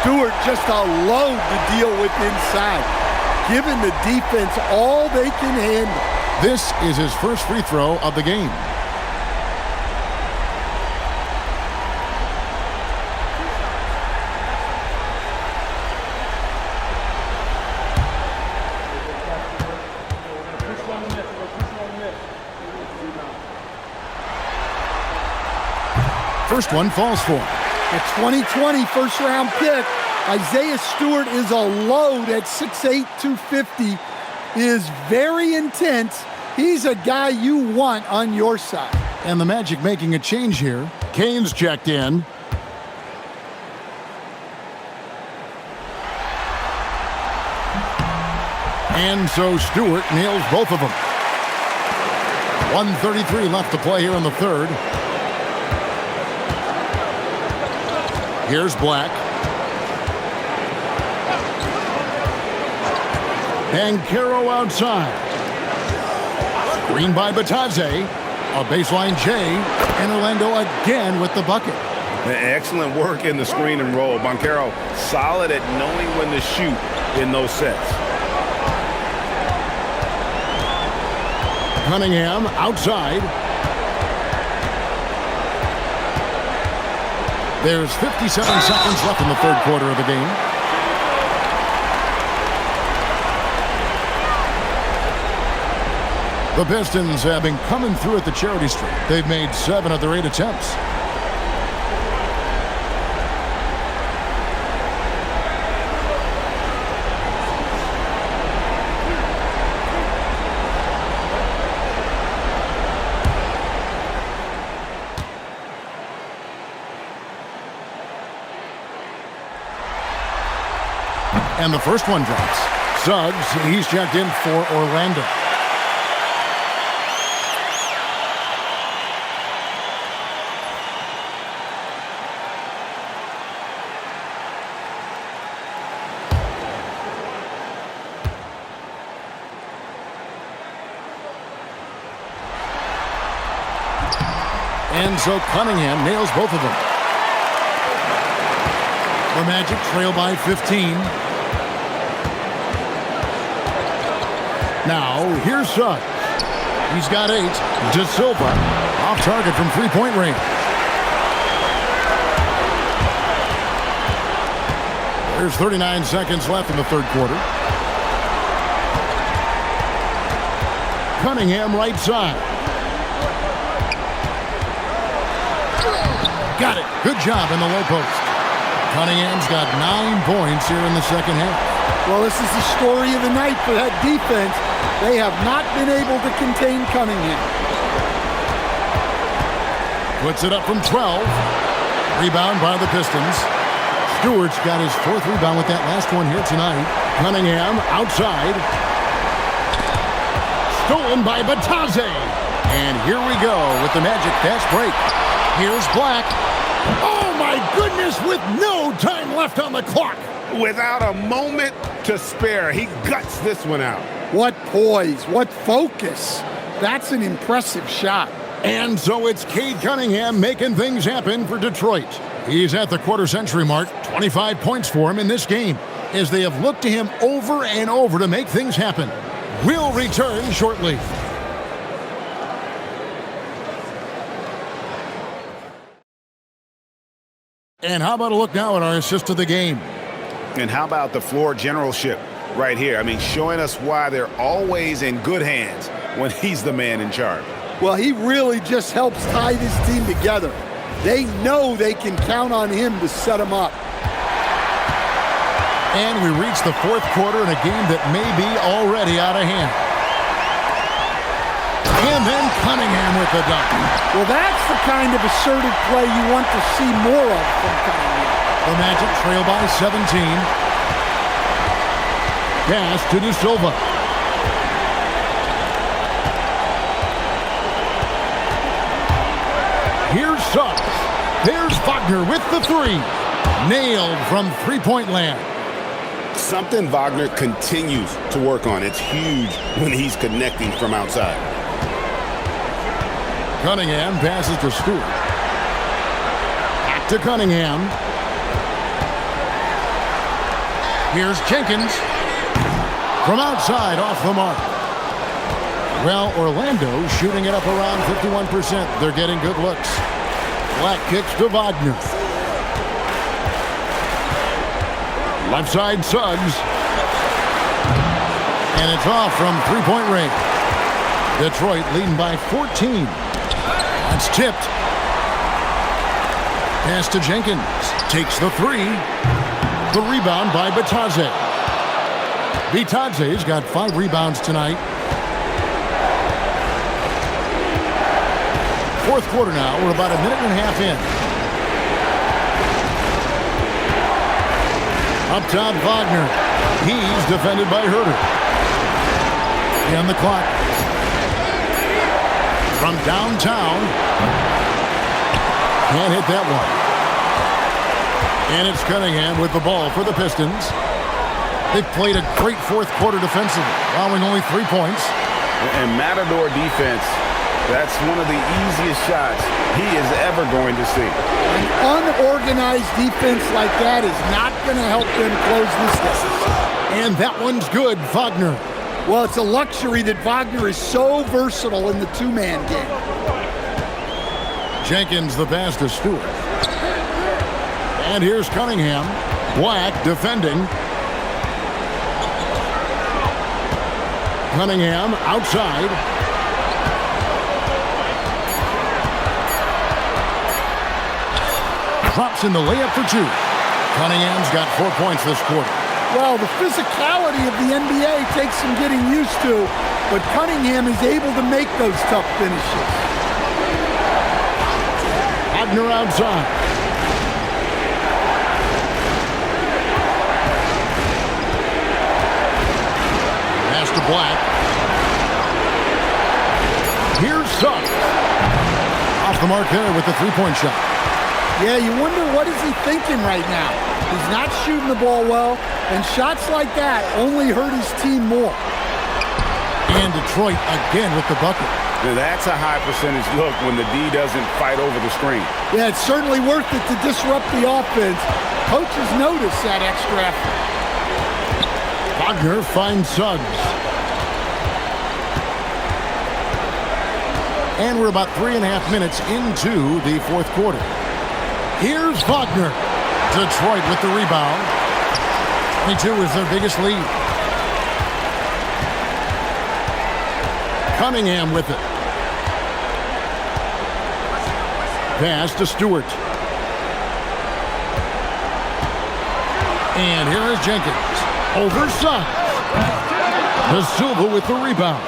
[SPEAKER 3] Stewart just a load to deal with inside, giving the defense all they can handle.
[SPEAKER 1] This is his first free throw of the game. first one falls for him.
[SPEAKER 3] A 2020 first-round pick. Isaiah Stewart is a load at 6'8", 250. Is very intense. He's a guy you want on your side.
[SPEAKER 1] And the Magic making a change here. Kane's checked in. And so Stewart nails both of them. 1:33 left to play here in the third. Here's Black. And Caro outside. Screen by Batadze. A baseline J. And Orlando again with the bucket.
[SPEAKER 2] Excellent work in the screen and roll. Banchero solid at knowing when to shoot in those sets.
[SPEAKER 1] Cunningham outside. There's 57 seconds left in the third quarter of the game. The Pistons have been coming through at the charity stripe. They've made 7 of their 8 attempts. And the first one drops. Suggs, he's checked in for Orlando. And so Cunningham nails both of them. The Magic trail by 15. Now, here's Suggs. He's got 8. De Silva off target from three-point range. There's 39 seconds left in the third quarter. Cunningham right side. Got it. Good job in the low post. Cunningham's got 9 points here in the second half.
[SPEAKER 3] Well, this is the story of the night for that defense. They have not been able to contain Cunningham.
[SPEAKER 1] Puts it up from 12. Rebound by the Pistons. Stewart's got his 4th rebound with that last one here tonight. Cunningham outside. Stolen by Batadze. And here we go with the Magic fast break. Here's Black. Oh, my goodness, with no time left on the clock.
[SPEAKER 2] Without a moment to spare, he guts this one out.
[SPEAKER 3] What poise, what focus. That's an impressive shot.
[SPEAKER 1] And so it's Cade Cunningham making things happen for Detroit. He's at the quarter-century mark, 25 points for him in this game, as they have looked to him over and over to make things happen. We'll return shortly. And how about a look now at our assist of the game?
[SPEAKER 2] And how about the floor generalship right here? I mean, showing us why they're always in good hands when he's the man in charge.
[SPEAKER 3] Well, he really just helps tie this team together. They know they can count on him to set them up.
[SPEAKER 1] And we reach the fourth quarter in a game that may be already out of hand. And then Cunningham with the dunk.
[SPEAKER 3] Well, that's the kind of assertive play you want to see more of from Cunningham.
[SPEAKER 1] The Magic trail by 17. Pass to De Silva. Here's Suggs. There's Wagner with the 3. Nailed from three-point land.
[SPEAKER 2] Something Wagner continues to work on. It's huge when he's connecting from outside.
[SPEAKER 1] Cunningham passes to Stewart. Back to Cunningham. Here's Jenkins. From outside, off the mark. Well, Orlando shooting it up around 51%. They're getting good looks. Black kicks to Wagner. Left side, Suggs. And it's off from three-point range. Detroit leading by 14. That's tipped. Pass to Jenkins. Takes the three. The rebound by Bitadze. Bitadze's got 5 rebounds tonight. Fourth quarter now. We're about a minute and a half in. Up top, Wagner. He's defended by Herter. And the clock. From downtown. Can't hit that one. And it's Cunningham with the ball for the Pistons. They've played a great fourth quarter defensively, allowing only 3 points.
[SPEAKER 2] And Matador defense, that's one of the easiest shots he is ever going to see.
[SPEAKER 3] An unorganized defense like that is not going to help them close this deficit.
[SPEAKER 1] And that one's good, Wagner.
[SPEAKER 3] Well, it's a luxury that Wagner is so versatile in the two-man game.
[SPEAKER 1] Jenkins the pass to Stewart. And here's Cunningham. Black defending. Cunningham outside. Drops in the layup for 2. Cunningham's got 4 points this quarter.
[SPEAKER 3] Well, the physicality of the NBA takes some getting used to, but Cunningham is able to make those tough finishes.
[SPEAKER 1] Wagner outside. Pass to Black. Here's Suggs. Off the mark there with the three-point shot.
[SPEAKER 3] Yeah, you wonder what is he thinking right now. He's not shooting the ball well, and shots like that only hurt his team more.
[SPEAKER 1] And Detroit again with the bucket.
[SPEAKER 2] Now that's a high percentage look when the D doesn't fight over the screen.
[SPEAKER 3] Yeah, it's certainly worth it to disrupt the offense. Coaches notice that extra effort.
[SPEAKER 1] Wagner finds Suggs. And we're about 3.5 minutes into the fourth quarter. Here's Wagner. Detroit with the rebound. 22 is their biggest lead. Cunningham with it. Pass to Stewart. And here is Jenkins. Over Suggs. De Silva with the rebound.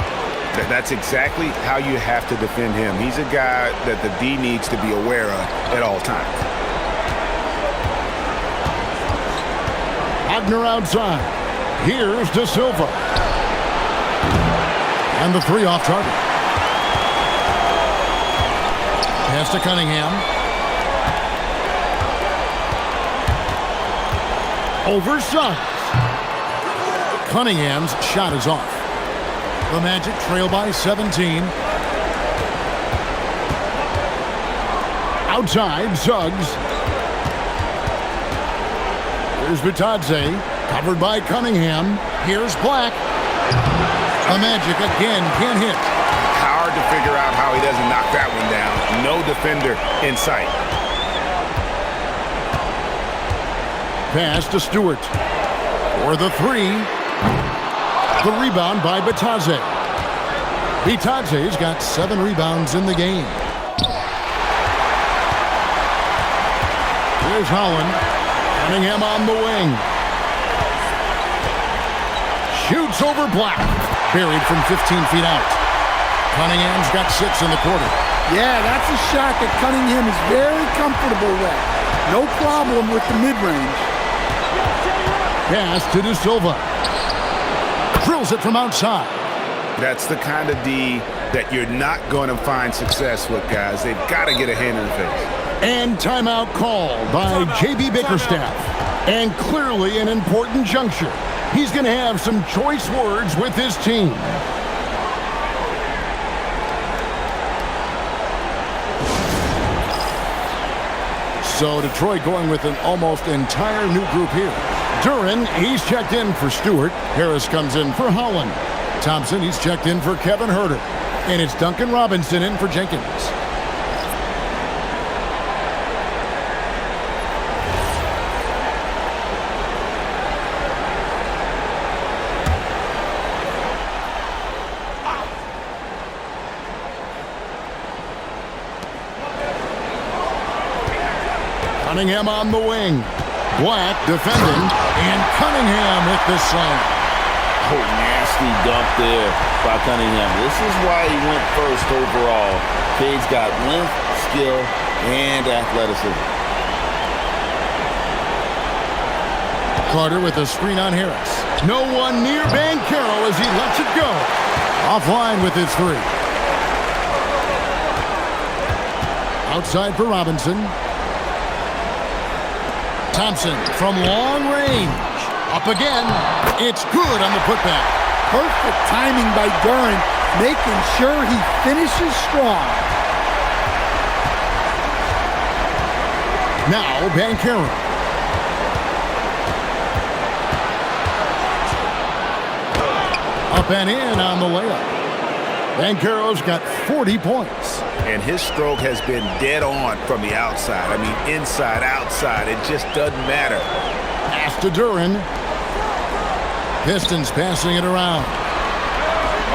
[SPEAKER 2] That's exactly how you have to defend him. He's a guy that the D needs to be aware of at all times.
[SPEAKER 1] Wagner outside. Here's De Silva. And the three off target. Pass to Cunningham. Over Suggs. Cunningham's shot is off. The Magic trail by 17. Outside, Suggs. Here's Bitadze, covered by Cunningham. Here's Black. The Magic again can't hit.
[SPEAKER 2] Hard to figure out how he doesn't knock that one down. No defender in sight.
[SPEAKER 1] Pass to Stewart. For the three. The rebound by Bitadze. Bitadze's got 7 rebounds in the game. Here's Holland. Cunningham on the wing. Shoots over Black. Buried from 15 feet out. Cunningham's got 6 in the quarter.
[SPEAKER 3] Yeah, that's a shot that Cunningham is very comfortable with. No problem with the mid-range.
[SPEAKER 1] Pass to De Silva. Drills it from outside.
[SPEAKER 2] That's the kind of D that you're not going to find success with, guys. They've got to get a hand in the face.
[SPEAKER 1] And timeout called by J.B. Bickerstaff. And clearly an important juncture. He's going to have some choice words with his team. So Detroit going with an almost entire new group here. Duran, he's checked in for Stewart. Harris comes in for Holland. Thompson, he's checked in for Kevin Herter. And it's Duncan Robinson in for Jenkins. Cunningham on the wing. Black defending, and Cunningham with the slam.
[SPEAKER 6] Oh, nasty dunk there by Cunningham. This is why he went first overall. Cade's got length, skill, and athleticism.
[SPEAKER 1] Carter with a screen on Harris. No one near Banchero as he lets it go. Offline with his three. Outside for Robinson. Thompson from long range. Up again. It's good on the putback.
[SPEAKER 3] Perfect timing by Durant, making sure he finishes strong.
[SPEAKER 1] Now Banchero. Up and in on the layup. Banchero's got 40 points.
[SPEAKER 2] And his stroke has been dead on from the outside. I mean, inside, outside. It just doesn't matter.
[SPEAKER 1] Pass to Duran. Pistons passing it around.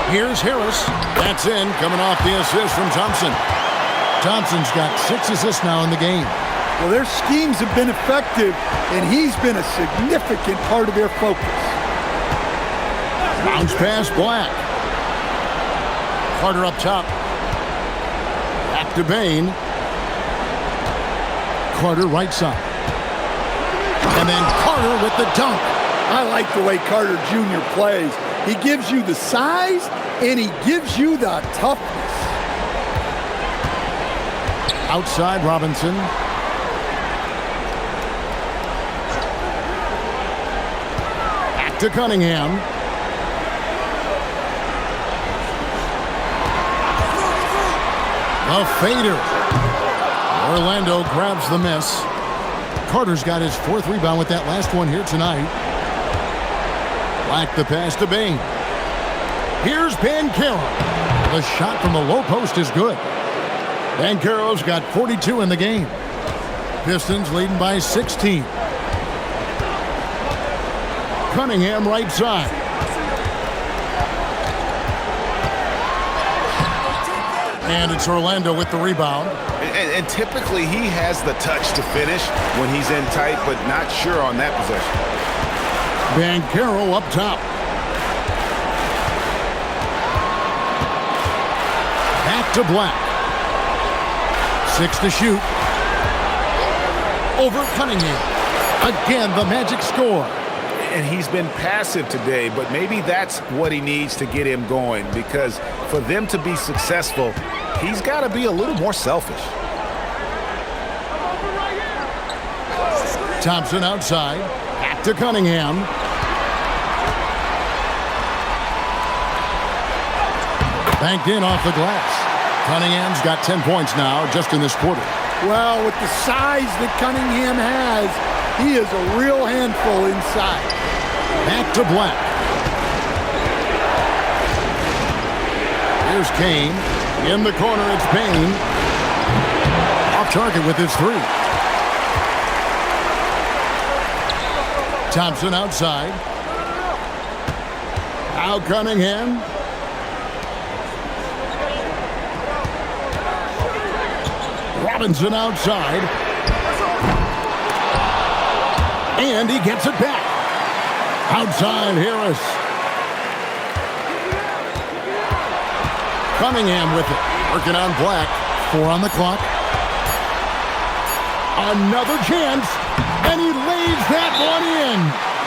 [SPEAKER 1] Here's Harris. That's in, coming off the assist from Thompson. Thompson's got 6 assists now in the game.
[SPEAKER 3] Well, their schemes have been effective, and he's been a significant part of their focus.
[SPEAKER 1] Bounce pass, Black. Carter up top. Back to Bain. Carter right side. And then Carter with the dunk.
[SPEAKER 3] I like the way Carter Jr. plays. He gives you the size, and he gives you the toughness.
[SPEAKER 1] Outside Robinson. Back to Cunningham. A fader. Orlando grabs the miss. Carter's got his 4th rebound with that last one here tonight. Black the pass to Bain. Here's Banchero. The shot from the low post is good. Banchero's got 42 in the game. Pistons leading by 16. Cunningham right side. And it's Orlando with the rebound.
[SPEAKER 2] And typically he has the touch to finish when he's in tight, but not sure on that possession.
[SPEAKER 1] Banchero up top. Back to Black. 6 to shoot. Over Cunningham. Again, the Magic score.
[SPEAKER 2] And he's been passive today, but maybe that's what he needs to get him going, because for them to be successful, he's got to be a little more selfish.
[SPEAKER 1] Thompson outside. Back to Cunningham. Banked in off the glass. Cunningham's got 10 points now just in this quarter.
[SPEAKER 3] Well, with the size that Cunningham has, he is a real handful inside.
[SPEAKER 1] Back to Black. Here's Kane. In the corner, it's Bain. Off target with his 3. Thompson outside. Now Cunningham. Robinson outside. And he gets it back. Outside Harris. Cunningham with it. Working on Black. 4 on the clock. Another chance. And he lays that one in.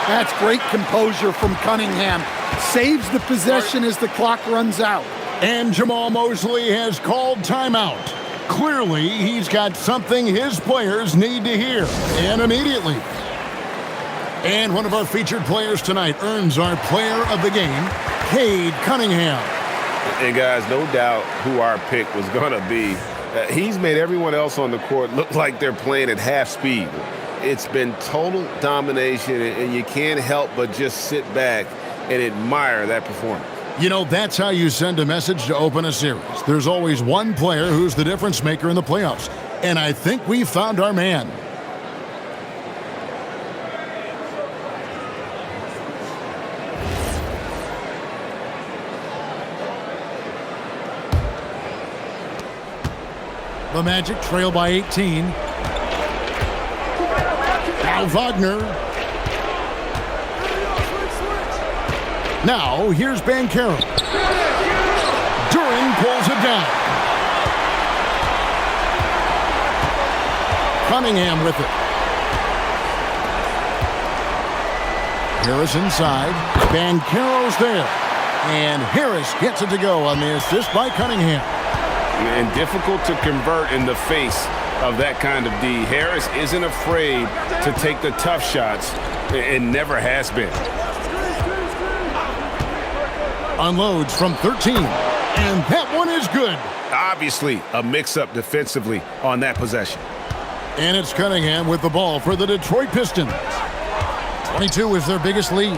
[SPEAKER 3] That's great composure from Cunningham. Saves the possession as the clock runs out.
[SPEAKER 1] And Jamal Mosley has called timeout. Clearly, he's got something his players need to hear. And immediately. And one of our featured players tonight earns our player of the game, Cade Cunningham.
[SPEAKER 10] And guys, no doubt who our pick was going to be. He's made everyone else on the court look like they're playing at half speed. It's been total domination, and you can't help but just sit back and admire that performance.
[SPEAKER 1] You know, that's how you send a message to open a series. There's always one player who's the difference maker in the playoffs. And I think we found our man. The Magic trail by 18. Now Wagner. Now here's Banchero. Duran pulls it down. Cunningham with it. Harris inside. Banchero's there. And Harris gets it to go on the assist by Cunningham.
[SPEAKER 10] And difficult to convert in the face of that kind of D. Harris isn't afraid to take the tough shots and never has been.
[SPEAKER 1] Unloads from 13. And that one is good.
[SPEAKER 10] Obviously, a mix-up defensively on that possession.
[SPEAKER 1] And it's Cunningham with the ball for the Detroit Pistons. 22 is their biggest lead.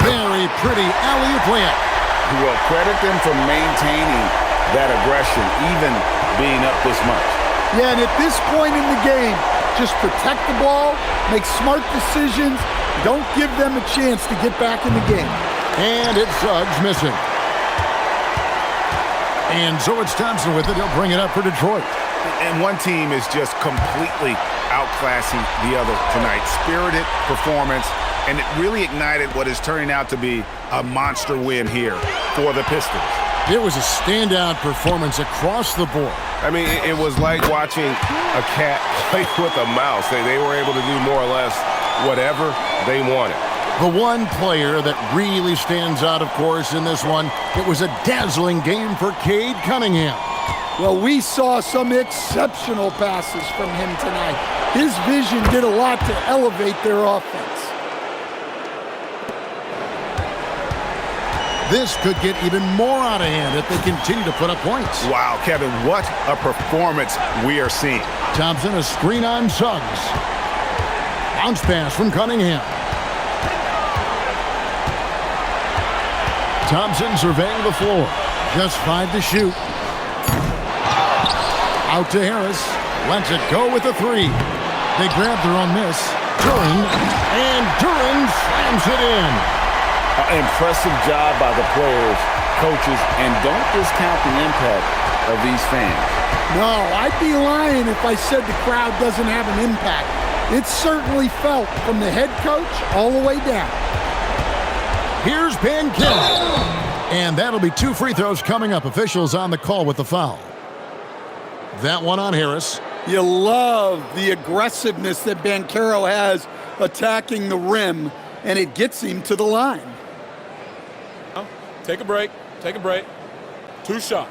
[SPEAKER 1] Very pretty alley-oop layup.
[SPEAKER 2] Well, credit them for maintaining that aggression, even being up this much.
[SPEAKER 3] Yeah, and at this point in the game, just protect the ball, make smart decisions, don't give them a chance to get back in the game.
[SPEAKER 1] And it's Suggs missing. And so it's Thompson with it. He'll bring it up for Detroit.
[SPEAKER 2] And one team is just completely outclassing the other tonight. Spirited performance, and it really ignited what is turning out to be a monster win here for the Pistons.
[SPEAKER 1] It was a standout performance across the board.
[SPEAKER 10] I mean, it was like watching a cat play with a mouse. They were able to do more or less whatever they wanted.
[SPEAKER 1] The one player that really stands out, of course, in this one, it was a dazzling game for Cade Cunningham.
[SPEAKER 3] Well, we saw some exceptional passes from him tonight. His vision did a lot to elevate their offense.
[SPEAKER 1] This could get even more out of hand if they continue to put up points.
[SPEAKER 2] Wow, Kevin, what a performance we are seeing.
[SPEAKER 1] Thompson, a screen on Suggs. Bounce pass from Cunningham. Thompson surveying the floor. Just 5 to shoot. Out to Harris. Lets it go with a 3. They grab their own miss. Duran. And Duran slams it in.
[SPEAKER 2] Impressive job by the players, coaches, and don't discount the impact of these fans.
[SPEAKER 3] No, I'd be lying if I said the crowd doesn't have an impact. It's certainly felt from the head coach all the way down.
[SPEAKER 1] Here's Banchero. And that'll be 2 free throws coming up. Officials on the call with the foul. That one on Harris.
[SPEAKER 3] You love the aggressiveness that Banchero has attacking the rim, and it gets him to the line.
[SPEAKER 4] Take a break. Take a break. 2 shots.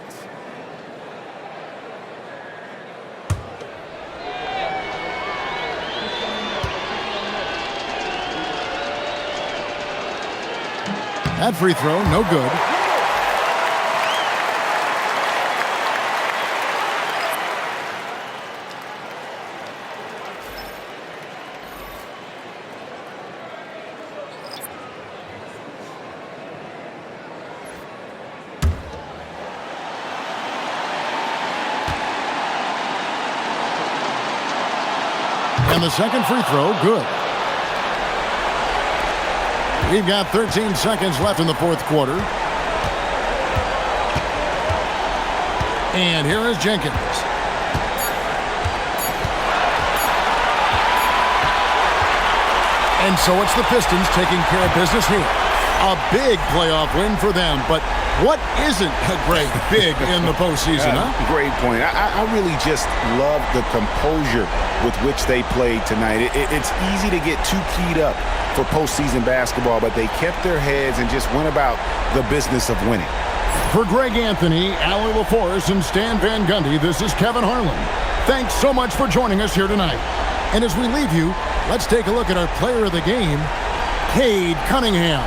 [SPEAKER 1] That free throw, no good. And the second free throw, good. We've got 13 seconds left in the fourth quarter. And here is Jenkins. And so it's the Pistons taking care of business here. A big playoff win for them, but what isn't a great big in the postseason, huh?
[SPEAKER 2] Great point. I really just love the composure with which they played tonight. It's easy to get too keyed up for postseason basketball, but they kept their heads and just went about the business of winning.
[SPEAKER 1] For Greg Anthony, Allie LaForest, and Stan Van Gundy, this is Kevin Harlan. Thanks so much for joining us here tonight. And as we leave you, let's take a look at our player of the game, Cade Cunningham.